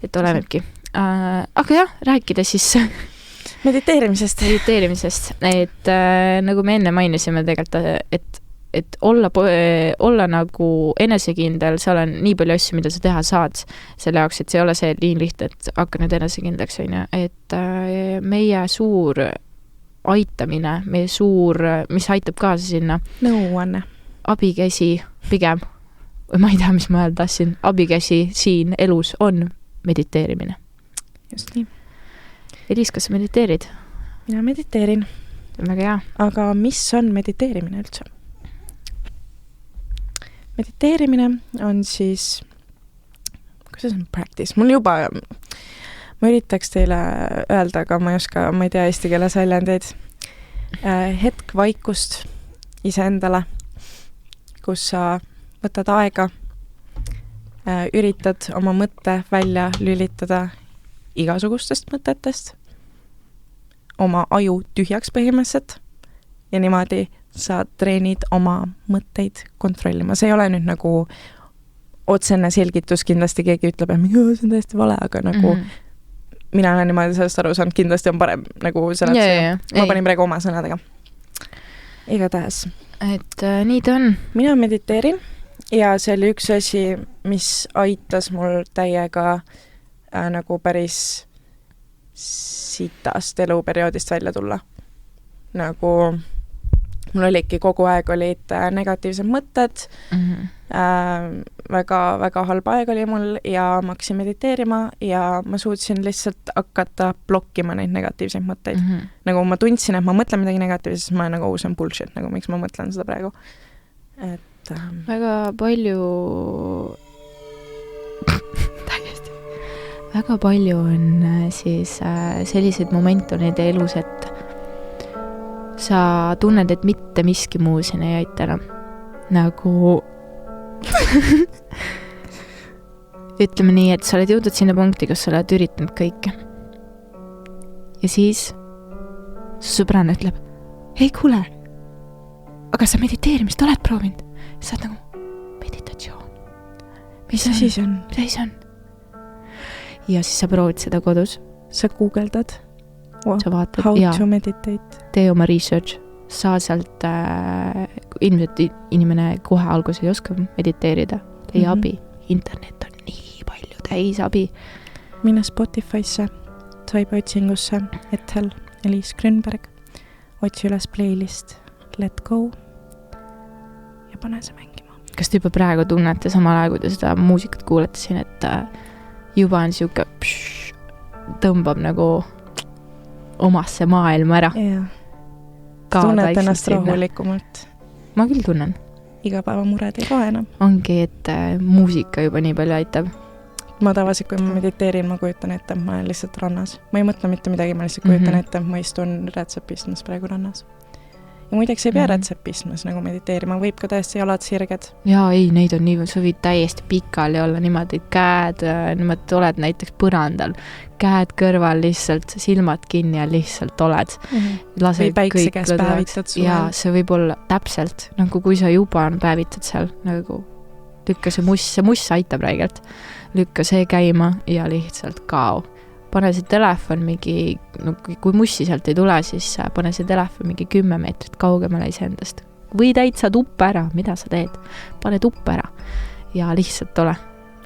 Et olemebki. Aga jah, rääkida siis mediteerimisest, et nagu me enne mainisime tegelikult, et olla nagu enesekindel, seal on nii palju asju, mida sa teha saad selle jaoks, et see ei ole see nii lihtne, et hakka nüüd enesekindlaks, et meie suur aitamine, meie suur, mis aitab kaasa sinna nõuanne, abikäsi pigem, või ma ei tea, mis ma öelda tahtsin, abikäsi siin elus on mediteerimine. Just nii. Elis, kas sa mediteerid? Mina mediteerin. Väga hea. Aga mis on mediteerimine üldse? Mediteerimine on siis, kuidas on practice? Mul juba, ma üritaks teile öelda, aga ma ei oska, ma ei tea eesti keeles väljendeid. Hetk vaikust iseendale, kus sa võtad aega, üritad oma mõtte välja lülitada igasugustest mõtetest, oma aju tühjaks põhimõtteliselt ja niimoodi sa treenid oma mõtteid kontrollima. See ei ole nüüd nagu otsene selgitus, kindlasti keegi ütleb, et see on täiesti vale, aga nagu mina olen niimoodi sellest aru saanud, kindlasti on parem nagu sellest, ma panin praegu oma sõnadega. Igatahes. Et nii ta on. Mina mediteerin ja see oli üks asi, mis aitas mul täiega nagu päris sitast eluperioodist välja tulla. Nagu mul olidki kogu aeg olid negatiivsed mõtted, väga halb aeg oli mul ja ma hakkasin mediteerima ja ma suutsin lihtsalt hakata blokkima neid negatiivseid mõtteid. Nagu ma tundsin, et ma mõtlen midagi negatiivset, siis ma olen nagu, see on bullshit, nagu miks ma mõtlen seda praegu. Et väga palju väga palju on siis selliseid momente nende elus, et sa tunned, et mitte miski muu siin ei aita enam. Nagu ütleme nii, et sa oled jõudnud sinna punkti, kus sa oled üritanud kõike. Ja siis su sõbrana ütleb, ei kuule, aga sa mediteerimist oled proovinud? Sa oled nagu, meditatsioon. Mis asi see on? Mida see on? Ja siis sa proovid seda kodus. Sa guugeldad. Sa vaatad. How to meditate. Tee oma research. Saa sealt ilmselt inimene kohe alguses ei oska mediteerida. Leia abi. Internet on nii palju täis abi. Mine Spotify'sse, Saiba otsingusse, Ethel, Eliis Grünberg, otsi üles playlist Let Go ja pane see mängima. Kas te juba praegu tunnete samal ajal, kui te seda muusikat kuulete siin, et juba on siuke tõmbab nagu omasse maailma ära? Jaa. Tunned ennast rahulikumalt. Ma küll tunnen. Igapäevamured ei loe enam. Ongi, et muusika juba nii palju aitab. Ma tavaliselt, kui ma mediteerin, ma kujutan ette, ma olen lihtsalt rannas. Ma ei mõtle mitte midagi, ma lihtsalt kujutan ette, ma istun rätsepistmas praegu rannas. Ja muideks ei pea rätsepistmas nagu mediteerima, võib ka täiesti jalad sirged. Jaa, ei, neid on nii, sa võid täiesti pikali olla niimoodi, käed, niimoodi oled näiteks põrandal, käed kõrval lihtsalt, silmad kinni ja lihtsalt oled. Või päikse käes päevitad suvel. Jaa, see võib olla täpselt, nagu kui sa juba päevitad seal, nagu lükka see muss aitab räigelt. Lükka see käima ja lihtsalt kao. Pane see telefon mingi, no, kui mussi sealt ei tule, siis pane see telefon mingi 10 meetrit kaugemale iseendast. Või täitsa tuppe ära, mida sa teed? Pane tuppe ära ja lihtsalt ole.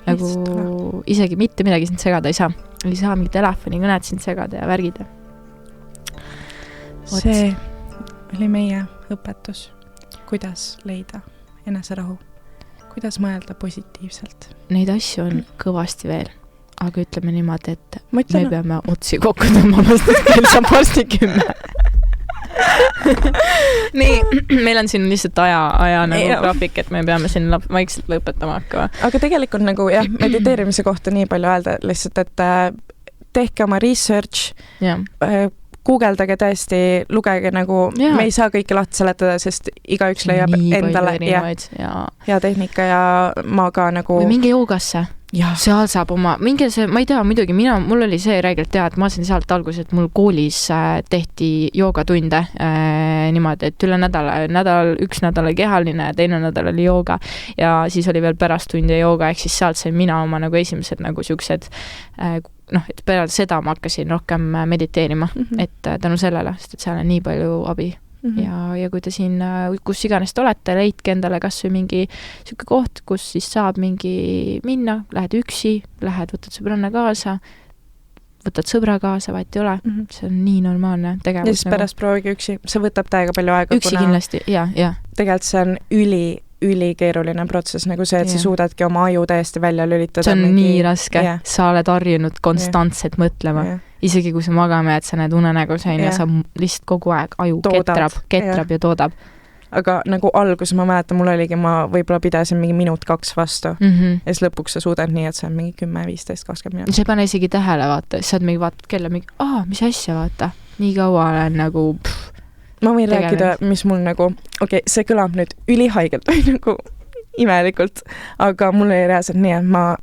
Nagu isegi mitte midagi sind segada ei saa. Ei saa mingi telefoni kõned sind segada ja värgida. See oli meie õpetus, kuidas leida eneserahu. Kuidas mõelda positiivselt. Neid asju on kõvasti veel. Aga ütleme niimoodi, et me ütlen, peame otsi kokku tõmbama, sest meil saab varsti 10. Nii, meil on siin lihtsalt aja nagu graafik, et me peame siin vaikselt lõpetama hakkama. Aga tegelikult nagu jah, mediteerimise kohta nii palju öelda lihtsalt, et tehke oma research, guugeldage tõesti, lugege nagu, me ei saa kõike lahti seletada, sest igaüks leiab endale ja tehnika ja ma ka nagu... Või mingi joogasse. Seal saab oma, mingi see, ma ei tea, muidugi mul oli see räigelt teha, et ma sain sealt alguses, et mul koolis tehti joogatunde niimoodi, et üle üks nädal oli kehaline, teine nädal oli jooga ja siis oli veel pärast tunde jooga, ehk siis sealt sain mina oma nagu esimesed nagu siuksed et peale seda ma hakkasin rohkem mediteerima, et tänu sellele, sest et seal on nii palju abi. Ja kui te siin, kus iganes te olete, leidke endale kas või mingi siuke koht, kus siis saab mingi minna, lähed üksi, võtad sõbranna kaasa, võtad sõbra kaasa, vaat ei ole. See on nii normaalne tegevus. Ja siis pärast proovige üksi, see võtab täiega palju aega. Üksi kindlasti, ja. Tegelikult see on ülikeeruline protsess, nagu see, et sa suudadki oma aju täiesti välja lülitada. See on nii raske, sa oled harjunud konstantselt mõtlema. Isegi kui sa magama jääd, sa näed unenägus ja sa lihtsalt kogu aeg aju ketrab ja toodab. Aga nagu algus ma mäletan, mul oligi, ma võib-olla pidasin mingi 1-2 vastu. Ja siis lõpuks sa suudad nii, et see on mingi 10, 15, 20 minutit. See ei pane isegi tähele, vaata. Sa oled mingi vaatad kella, mis asja, vaata. Nii kaua olen nagu... Ma võin rääkida, mis mul nagu... Okei, see kõlab nüüd ülihaigelt või nagu imelikult, aga mul oli reaalselt nii, et ma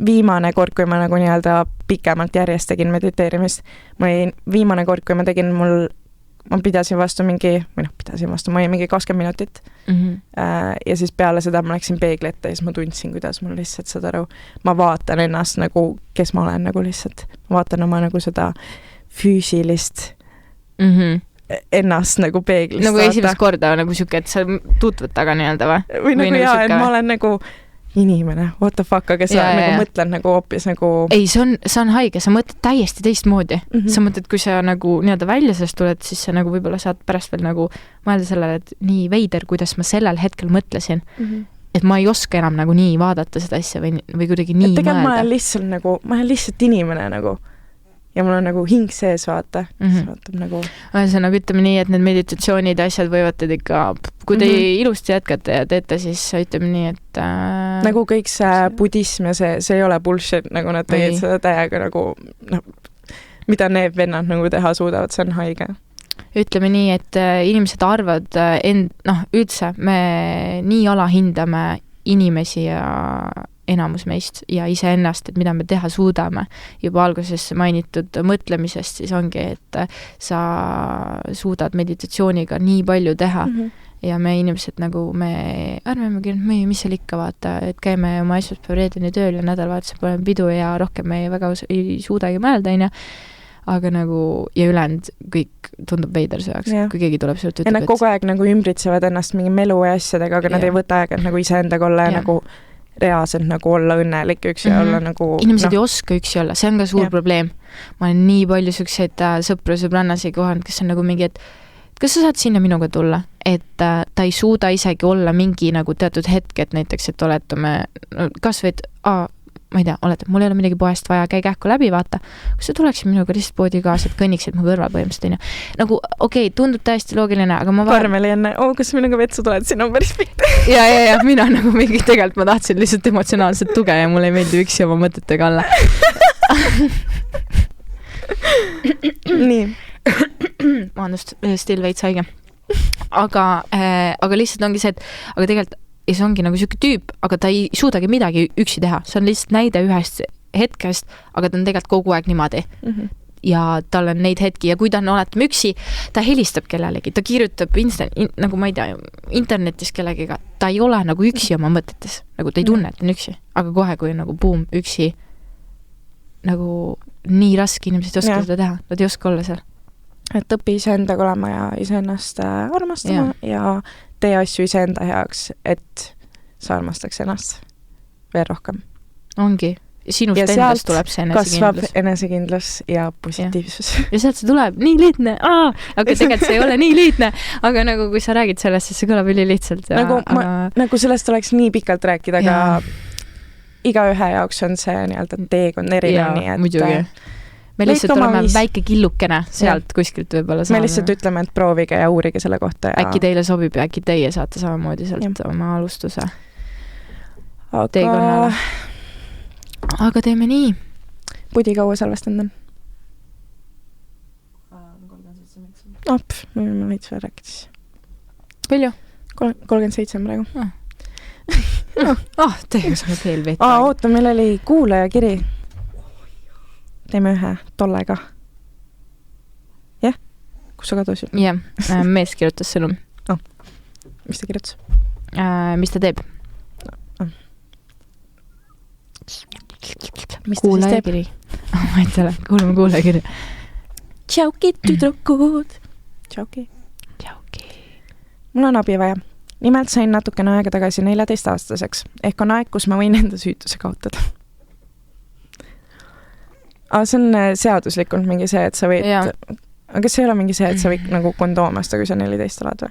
viimane kord, kui ma nagu nii-öelda pikemalt järjest tegin mediteerimist, viimane kord, kui ma tegin, ma pidasin vastu ma olin mingi 20 minutit. Ja siis peale seda ma läksin peegli ette ja siis ma tundsin, kuidas mul lihtsalt seda aru. Ma vaatan ennast nagu, kes ma olen nagu lihtsalt. Ma vaatan oma nagu seda füüsilist ennast nagu peeglist. Nagu esimest korda nagu siuke, et sa tutvud taga nii-öelda või? Või nagu jaa, et ma olen nagu inimene, what the fuck, aga sa nagu mõtled nagu hoopis nagu... Ei, see on haige, sa mõtled täiesti teistmoodi. Sa mõtled, kui sa nagu nii-öelda välja sellest tuled, siis sa nagu võib-olla saad pärast veel nagu mõelda sellele, et nii veider, kuidas ma sellel hetkel mõtlesin. Et ma ei oska enam nagu nii vaadata seda asja või kuidagi nii mõelda. Ma olen lihtsalt inimene nagu. Ja mul on nagu hing sees, vaata. Nagu... See nagu ütleme nii, et need meditatsioonid ja asjad võivad teid ikka, kui te ilusti jätkate ja teete, siis ütleme nii, et... Nagu kõik see budism ja see ei ole bullshit, nagu nad tegid seda täiega nagu, mida need vennad nagu teha suudavad, see on haige. Ütleme nii, et inimesed arvad üldse, me nii alahindame inimesi ja enamus meist ja iseennast, et mida me teha suudame. Juba alguses mainitud mõtlemisest siis ongi, et sa suudad meditatsiooniga nii palju teha ja me inimesed nagu me arvamegi, et mis seal ikka vaata, et käime oma esmaspäev reedeni tööl ja nädalavahetusel pole pidu ja rohkem me väga ei suudagi mõelda, aga nagu ja ülejäänud kõik tundub veider see jaoks, kui keegi tuleb sealt ütleb, ja nad kogu aeg nagu ümbritsevad ennast mingi melu ja asjadega, aga nad ei võta aega nagu iseendaga olla ja nagu reaalselt nagu olla õnnelik üksi ja olla nagu... Inimesed ei oska üksi olla, see on ka suur probleem. Ma olen nii palju selliseid sõpru-sõbrannasi kohanud, kes on nagu mingi, et kas sa saad sinna minuga tulla? Et ta ei suuda isegi olla mingi nagu teatud hetk, et näiteks, et oletame, kas või, et ma ei tea, mul ei ole midagi poest vaja, käi kähku läbi, vaata. Kas sa tuleksid minuga lihtsalt poodi kaasa, et kõnniksid mu kõrval põhimõtteliselt, nagu okei, tundub täiesti loogiline, aga ma Karmeli enne, kas minuga vetsu tuled, siin on päris pikk. ja, mina nagu mingi tegelikult ma tahtsin lihtsalt emotsionaalset tuge ja mulle ei meeldi üksi oma mõtetega alla. Nii. Vabandust, still veits haige. Aga lihtsalt ongi see, et aga tegelikult ja see ongi nagu siuke tüüp, aga ta ei suudagi midagi üksi teha. See on lihtsalt näide ühest hetkest, aga ta on tegelikult kogu aeg niimoodi. Ja tal on neid hetki ja kui ta on oletama üksi, ta helistab kellelegi, ta kirjutab nagu ma ei tea, internetis kellegiga. Ta ei ole nagu üksi oma mõtetes. Nagu ta ei tunne, et on üksi. Aga kohe, kui nagu boom, üksi, nagu nii raske inimesed ei oska seda teha. Nad ei oska olla seal. Et õpi iseendaga olema ja iseennast armastama ja tee asju iseenda heaks, et sa armastaks ennast veel rohkem. Ongi. Sinust endast tuleb see enesekindlus. Kasvab enesekindlus ja positiivsus. Ja sealt see tuleb nii lihtne. Aga tegelikult see ei ole nii lihtne. Aga nagu kui sa räägid sellest, siis see kõlab üli lihtsalt. Nagu sellest oleks nii pikalt rääkida, aga igaühe jaoks on see nii-öelda teekond erinev. Ja, muidugi. Me lihtsalt oleme väike killukene sealt kuskilt võib-olla saame. Me lihtsalt ütleme, et proovige ja uurige selle kohta. Ja... Äkki teile sobib ja äkki teie saate samamoodi sealt oma alustuse teekonnale. Aga teeme nii. Pudi kaua salvestanud on? 37 minutit. Ma veits veel rääkida siis. Palju? 37 praegu. Teiega saame veel veet. Oota, meil oli kuulaja kiri. Teeme ühe tollega. Jah? Kus sa kadusid? Jah, mees kirjutas sõnum. Mis ta kirjutas? Mis ta teeb? Kuulajakiri. Ma ei tea, kuulame kuulajakiri. Tšauki, tüdrukud. Tšauki. Mul on abi vaja. Nimelt sain natukene aega tagasi 14-aastaseks. Ehk on aeg, kus ma võin enda süütuse kaotada. See on seaduslikult mingi see, et sa võid... Aga kas see ei ole mingi see, et sa võid nagu kondoomasta, kui sa 14 oled või?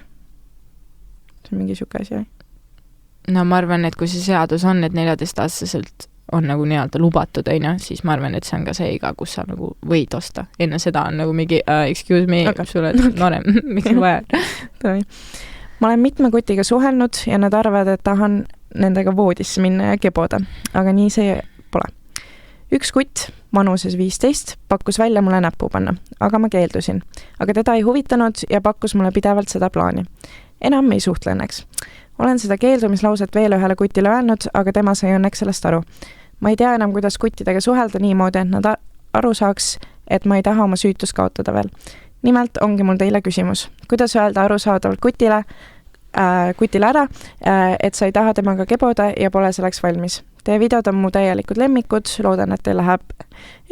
See on mingi siuke asi või? No ma arvan, et kui see seadus on, et 14-aastaselt on nagu nii-öelda lubatud, siis ma arvan, et see on ka see iga, kus sa nagu võid osta. Enne seda on nagu mingi, excuse me, sulle noorem, miks ma vajan? Ma olen mitme kutiga suhelnud ja nad arvavad, et tahan nendega voodisse minna ja keboda, aga nii see pole. Üks kutt, vanuses 15, pakkus välja mulle näppu panna, aga ma keeldusin. Aga teda ei huvitanud ja pakkus mulle pidevalt seda plaani. Enam ei suhtle õnneks. Olen seda keeldumislauset veel ühele kutile öelnud, aga tema sai õnneks sellest aru. Ma ei tea enam, kuidas kuttidega suhelda niimoodi, et nad aru saaks, et ma ei taha oma süütust kaotada veel. Nimelt ongi mul teile küsimus. Kuidas öelda arusaadavalt kutile ära, et sa ei taha temaga keboda ja pole selleks valmis. Teie videod on mu täielikud lemmikud, loodan, et teil läheb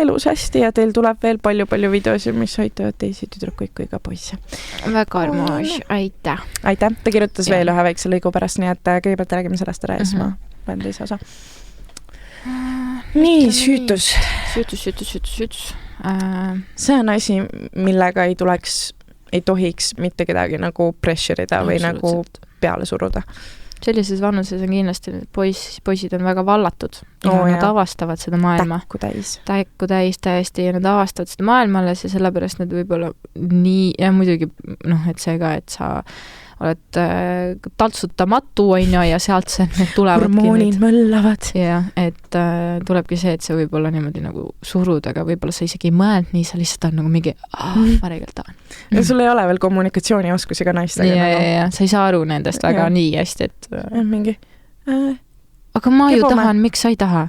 elus hästi ja teil tuleb veel palju videosid, mis hoitavad teisi tüdrukuid kui ka poisse. Väga armas, aitäh. Aitäh, ta kirjutas veel ühe väikse lõigu pärast, nii et kõigepealt räägime sellest ära ja siis ma loen teise osa. Nii, süütus. See on asi, millega ei tohiks mitte kedagi nagu pressurida või nagu peale suruda. Sellises vanuses on kindlasti poisid on väga vallatud ja nad avastavad seda maailma. Täkku täis täiesti ja nad avastavad seda maailma alles ja sellepärast nad võib-olla nii, ja muidugi, et see ka, et sa oled taltsutamatu ja sealt need tulevadki. Hormoonid möllavad. Ja, et tulebki see, et see võib olla niimoodi nagu surud, aga võib-olla sa isegi ei mõeld nii, sa lihtsalt on nagu mingi, ma reegelt tahan. Ja sul ei ole veel kommunikatsioonioskusi ka naistega. Ja, sa ei saa aru nendest väga nii hästi, et... Mingi... aga ma ju Kibume. tahan, miks sa ei taha?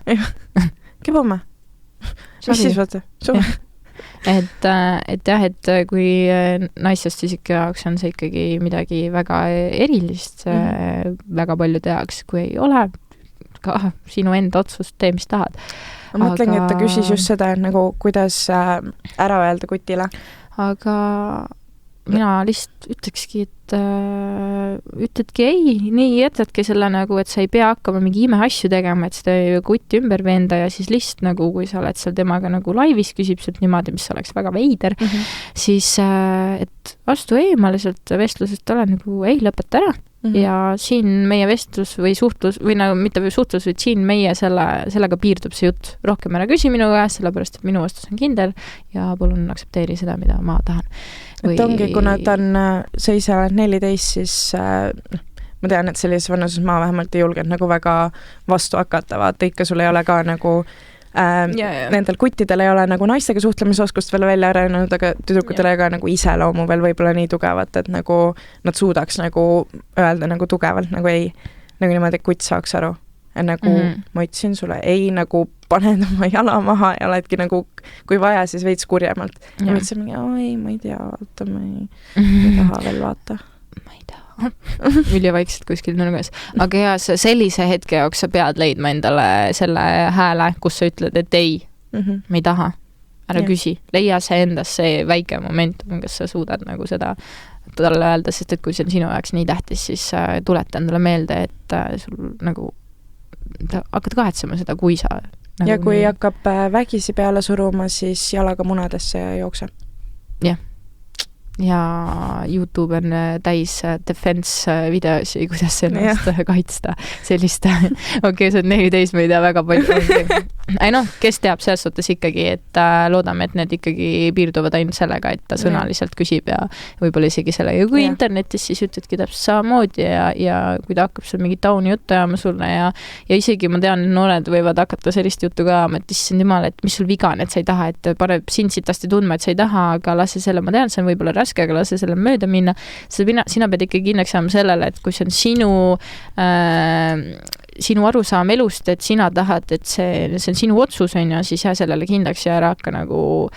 Kibume. Mis siis vaata? Et jah, et kui naissest isiku jaoks on see ikkagi midagi väga erilist väga paljude jaoks, kui ei ole ka sinu enda otsust, tee, mis tahad. Ma mõtlengi, et ta küsis just seda, et nagu kuidas ära öelda kutile. Aga mina lihtsalt ütlekski, et ütledki ei, nii jätadki selle nagu, et sa ei pea hakkama mingi imeasju tegema, et seda kutti ümber veenda ja siis lihtsalt nagu, kui sa oled seal temaga nagu laivis, küsib sealt niimoodi, mis oleks väga veider, siis et astu eemale sealt vestlusest, ole nagu ei lõpeta ära. Ja siin meie vestlus või suhtlus või nagu mitte suhtlus, vaid siin meie sellega piirdub see jutt. Rohkem ära küsi minu käest, sellepärast, et minu vastus on kindel ja palun aksepteeri seda, mida ma tahan. Et ongi, kuna ta on, sa ise oled 14, siis ma tean, et sellises vanuses ma vähemalt ei julgenud nagu väga vastu hakata, vaata ikka sul ei ole ka nagu nendel kuttidel ei ole nagu naistega suhtlemisoskust veel välja arenenud, aga tüdrukutel ei ka nagu iseloomu veel võib-olla nii tugevat, et nagu nad suudaks nagu öelda nagu tugevalt nagu ei, nagu niimoodi, et kutt saaks aru. Ja nagu ma ütlesin sulle, ei nagu paned oma jala maha ja oledki nagu, kui vaja, siis veits kurjemalt. Ja ma ütlesin, ei, ma ei tea, vaata, ma ei taha veel vaata. Ma ei taha. Ülivaikselt kuskil nurgas. Aga ja sellise hetke jaoks sa pead leidma endale selle hääle, kus sa ütled, et ei, ma ei taha. Ära küsi. Leia see endas see väike momentum, kas sa suudad nagu seda talle öelda, sest et kui see on sinu jaoks nii tähtis, siis tuleta endale meelde, et sul nagu hakkad kahetsema seda, kui sa nagu ja kui hakkab vägisi peale suruma, siis jalaga munadesse ja jookse. Jah. Ja YouTube on täis defense videosi, kuidas ennast kaitsta sellist, okei, see on 14, ma ei tea väga palju. Ei noh, kes teab selles suhtes ikkagi, et loodame, et need ikkagi piirduvad ainult sellega, et ta sõnaliselt küsib ja võib-olla isegi selle. Ja kui internetis, siis ütledki täpselt samamoodi ja kui ta hakkab seal mingi tauni juttu ajama sulle ja isegi ma tean, et noored võivad hakata sellist juttu ka ajama, et issand jumal, et mis sul viga on, et sa ei taha, et paneb sind sitasti tundma, et sa ei taha, aga lase selle, ma tean, see on võib-olla raske, aga lase selle mööda minna. Sina pead ikkagi kindlaks saama sellele, et kui see on sinu arusaam elust, et sina tahad, et see on sinu otsus, on ja siis sellele kindlaks ja ära hakka nagu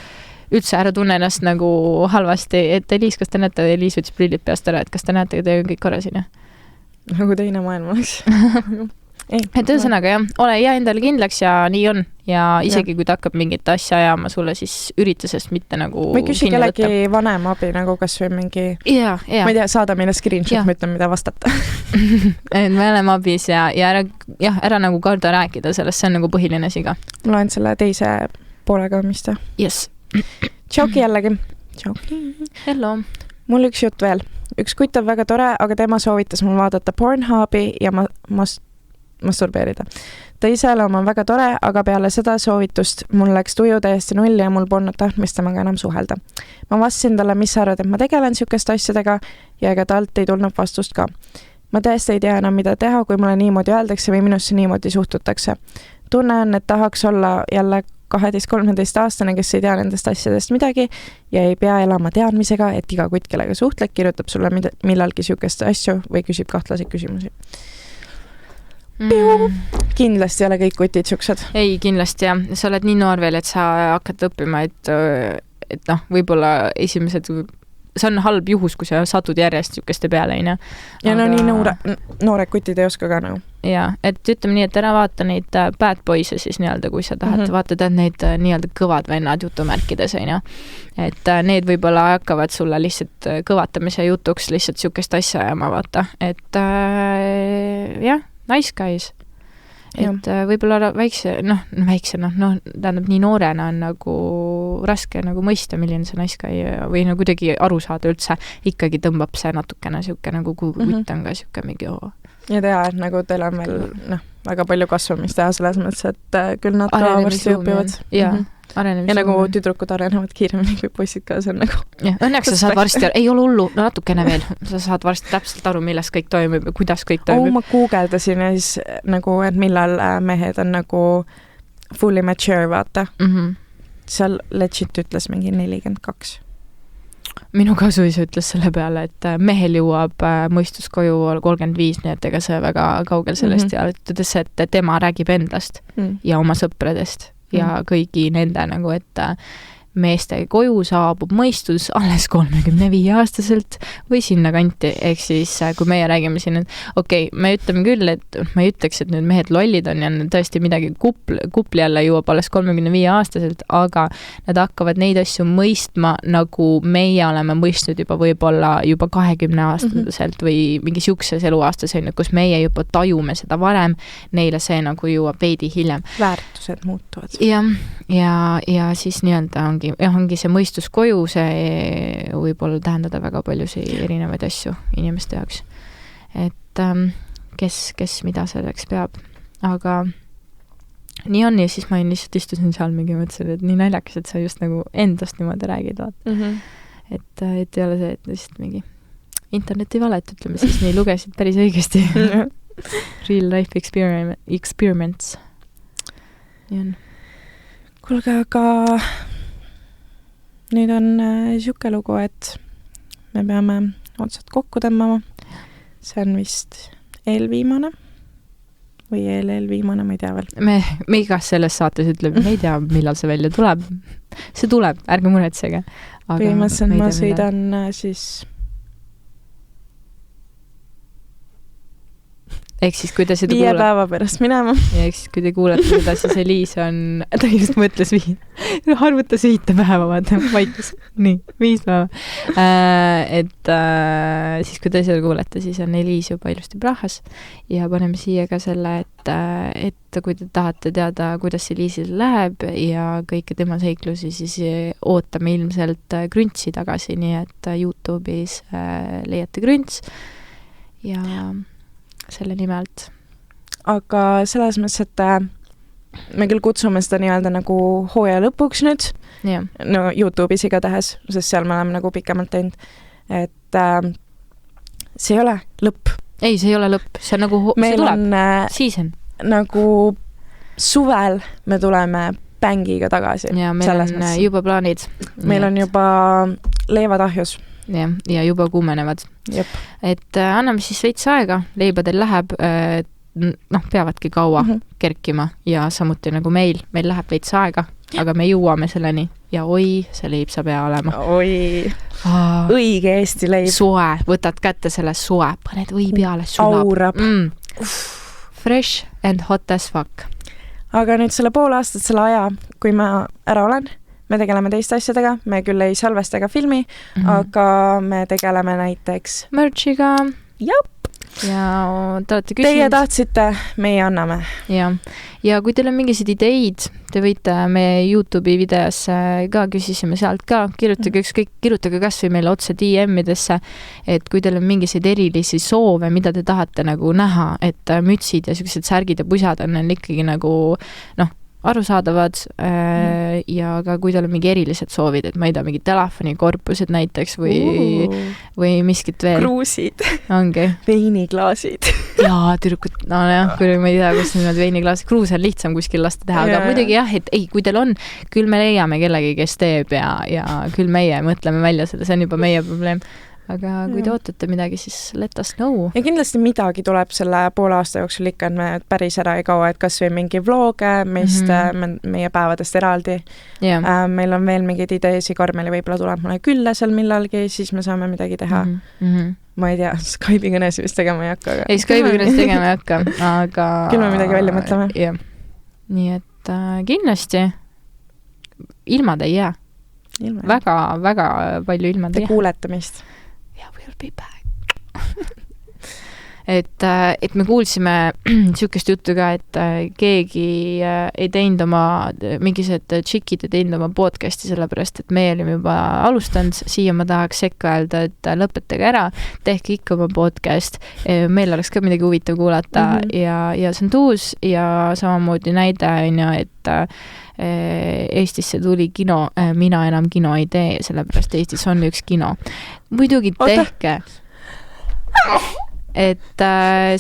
üldse ära tunne ennast nagu halvasti, et Eliis, kas te näete, Eliis võttis prillid peast ära, et kas te näete, te on kõik korra siin, Nagu teine maailm oleks. Et ühesõnaga jah, ole ja endale kindlaks ja nii on ja isegi kui ta hakkab mingit asja ajama sulle, siis ürita sest mitte nagu või küsi kellegi vanem abi nagu kas või mingi ma ei tea, saada meile screenshot, ma ütlen, mida vastata. vanem abis ja ära nagu karda rääkida sellest, see on nagu põhiline siga. Ma loen selle teise poolega, mis ta. Yes. Tšauki jällegi. Tšauki. Hello. Mul üks jutt veel. Üks kutt on väga tore, aga tema soovitas mul vaadata Pornhubi ja masturbeerida. Ta iseloom on väga tore, aga peale seda soovitust mul läks tuju täiesti nulli ja mul polnud tahtmist temaga enam suhelda. Ma vastasin talle, mis sa arvad, et ma tegelen sükeste asjadega ja ega talt ei tulnud vastust ka. Ma tõesti ei tea enam, mida teha, kui mulle niimoodi öeldakse või minusse niimoodi suhtutakse. Tunne on, et tahaks olla jälle 12-13 aastane, kes ei tea nendest asjadest midagi ja ei pea elama teadmisega, et iga kutt, kellega suhtled, kirjutab sulle millalgi sükeste asju või küsib kahtlasi küsimusi. Kindlasti ei ole kõik kutid siuksed. Ei, kindlasti jah. Sa oled nii noor veel, et sa hakkad õppima, et noh, võib-olla esimesed, see on halb juhus, kui sa satud järjest sükeste peale, ja no nii noored kutid ei oska ka nagu. Ja, et ütleme nii, et ära vaata neid bad boys'e siis nii-öelda, kui sa tahad vaata neid nii-öelda kõvad vennad jutumärkides, et need võib-olla hakkavad sulle lihtsalt kõvatamise jutuks lihtsalt sükest asja ajama, vaata, et jah, nice guys. Et võib-olla tähendab nii noorena on nagu raske nagu mõista, milline see nice guy või nagu kuidagi aru saada üldse, ikkagi tõmbab see natukene siuke nagu kutt on ka siuke mingi ja tea, et nagu teil on veel väga palju kasvamist teha selles mõttes, et küll nad ka varsti õpivad. Ja nagu tüdrukud arenevad kiiremini kui poisid ka, see on nagu õnneks sa saad varsti ei ole hullu, natukene veel sa saad varsti täpselt aru, milles kõik toimub ja kuidas kõik toimub. Ma guugeldasin ja siis nagu, et millal mehed on nagu fully mature, vaata seal legit ütles mingi 42. minu kasuisa ütles selle peale, et mehel jõuab mõistus koju 35, nii et ega see väga kaugel sellest ja ütles, et tema räägib endast ja oma sõpradest ja kõigi nende nagu, et meeste koju saabub mõistus alles 35-aastaselt või sinna kanti, ehk siis kui meie räägime siin, et me ütleme küll, et ma ei ütleks, et nüüd mehed lollid on ja tõesti midagi kupli alla jõuab alles 35-aastaselt, aga nad hakkavad neid asju mõistma, nagu meie oleme mõistnud juba võib-olla juba 20-aastaselt või mingi siukses eluaastas, kus meie juba tajume seda varem, neile see nagu jõuab veidi hiljem. Väärtused muutuvad. Ja siis nii-öelda ongi see mõistus koju, see võib-olla tähendada väga paljusid erinevaid asju inimeste jaoks. Et kes mida selleks peab. Aga nii on ja siis ma lihtsalt istusin seal mingi mõtlesin, et nii naljakas, et sa just nagu endast niimoodi räägid. Et ei ole see, et lihtsalt mingi internetivalet, ütleme siis nii lugesid päris õigesti. Real life experiments. Nii on. Kuulge, aga nüüd on siuke lugu, et me peame otsad kokku tõmbama. See on vist eelviimane või eelviimane, ma ei tea veel. Me igas selles saates ütleme, me ei tea, millal see välja tuleb. See tuleb, ärge muretsege. Põhimõtteliselt ma sõidan siis... Ehk siis, kui te seda 5 päeva pärast minema. Ja ehk siis, kui te kuulete seda, siis Eliis on... Ta just mõtles arvutas 5 päeva, vaata, vaikus. Nii, 5 päeva. Siis, kui te seda kuulete, siis on Eliis juba ilusti Prahas. Ja paneme siia ka selle, et kui te tahate teada, kuidas Eliisil läheb ja kõike tema seiklusi, siis ootame ilmselt Grüntsi tagasi, nii et YouTube'is leiate Grünts. Ja... selle nimelt. Aga selles mõttes, et me küll kutsume seda nii-öelda nagu hooaja lõpuks nüüd, no YouTube'is igatahes, sest seal me oleme nagu pikemalt teinud, et see ei ole lõpp. Ei, see ei ole lõpp, see on nagu see tuleb, season. Nagu suvel me tuleme bängiga tagasi. Ja meil on juba plaanid. Meil on juba leivad ahjus. Ja juba kuumenevad. Jep. Et anname siis veits aega, leibadel läheb, peavadki kaua kerkima ja samuti nagu meil läheb veits aega, aga me jõuame selleni ja oi, see leib saab hea olema. Oi, õige Eesti leib. Soe, võtad kätte selle soe, paned või peale, sulab. Aurab. Fresh and hot as fuck. Aga nüüd selle pool aastat, selle aja, kui ma ära olen, me tegeleme teiste asjadega, me küll ei salvesta ega filmi, aga me tegeleme näiteks merchiga. Jop. Ja te olete küsinud. Teie tahtsite, meie anname. Ja kui teil on mingised ideid, te võite meie YouTube'i videosse ka küsisime sealt ka, kirjutage kas või meile otse DM-idesse, et kui teil on mingised erilisi soove, mida te tahate nagu näha, et mütsid ja sellised särgid ja pusad on ikkagi nagu, arusaadavad ja ka kui teil on mingi erilised soovid, et ma ei tea, mingi telefonikorpused näiteks või miskit veel. Kruusid. Ongi. Veiniklaasid. Jaa, tüdrukud, kui ma ei tea, kus need veiniklaasid. Kruus on lihtsam kuskil lasta teha, aga muidugi jah, et ei, kui teil on, küll me leiame kellegi, kes teeb ja küll meie mõtleme välja selle, see on juba meie probleem. Aga kui te ootate midagi, siis let us know. Ja kindlasti midagi tuleb selle poole aasta jooksul ikka, et me päris ära ei kaua, et kas või mingi vloge, mis meie päevadest eraldi. Meil on veel mingeid ideesi, Karmeli võib-olla tuleb mulle külla seal millalgi, siis me saame midagi teha. Ma ei tea, Skype'i kõnesi vist tegema ei hakka. Ei, Skype'i kõnesi tegema ei hakka, aga... Küll me midagi välja mõtleme. Jah. Nii et kindlasti ilmad ei jää. Väga, väga palju ilmad ei jää. Te kuuletamist. We'll be back. et me kuulsime siukest juttu ka, et keegi ei teinud oma, mingised tšikid ei teinud oma podcasti sellepärast, et meie olime juba alustanud, siia ma tahaks sekka öelda, et lõpetage ära, tehke ikka oma podcast, meil oleks ka midagi huvitav kuulata ja see on tuus ja samamoodi näide on ju, et Eestisse tuli kino, mina enam kino ei tee, sellepärast Eestis on üks kino. Muidugi tehke. et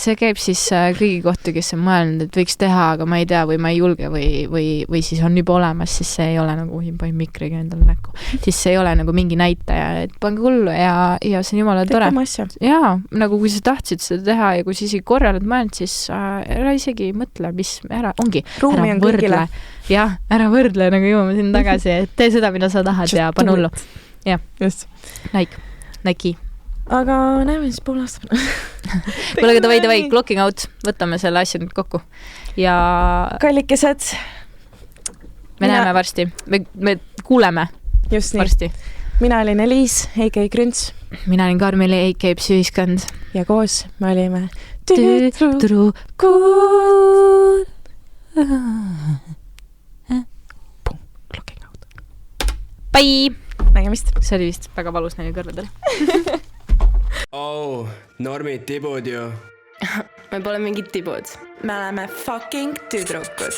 see käib siis kõigi kohta, kes on mõelnud, et võiks teha, aga ma ei tea või ma ei julge või siis on juba olemas, siis see ei ole nagu, panin mikriga endale näkku, siis see ei ole nagu mingi näitaja, et pange hullu ja see on jumala tore. Jaa, nagu kui sa tahtsid seda teha ja kui sa isegi korra oled mõelnud, siis ära isegi mõtle, mis ongi. Ruumi on kõigile. Jah, ära võrdle, nagu jõuame sinna tagasi, et tee seda, mida sa tahad ja pane hullu. Jah, Nike. Aga näeme siis pool aastat. Kuule, aga davai, clocking out, võtame selle asja nüüd kokku. Ja kallikesed. Me näeme varsti. Me kuuleme just varsti. Mina olin Eliis, A.K. Grünts. Mina olin Karmeli, A.K. Psühiskond. Ja koos me olime Tüdrukud. Clocking out. Bye! Nägemist. See oli vist väga valus neile kõrvadel. Normid tibud ju. Me pole mingid tibud. Me oleme fucking tüdrukud.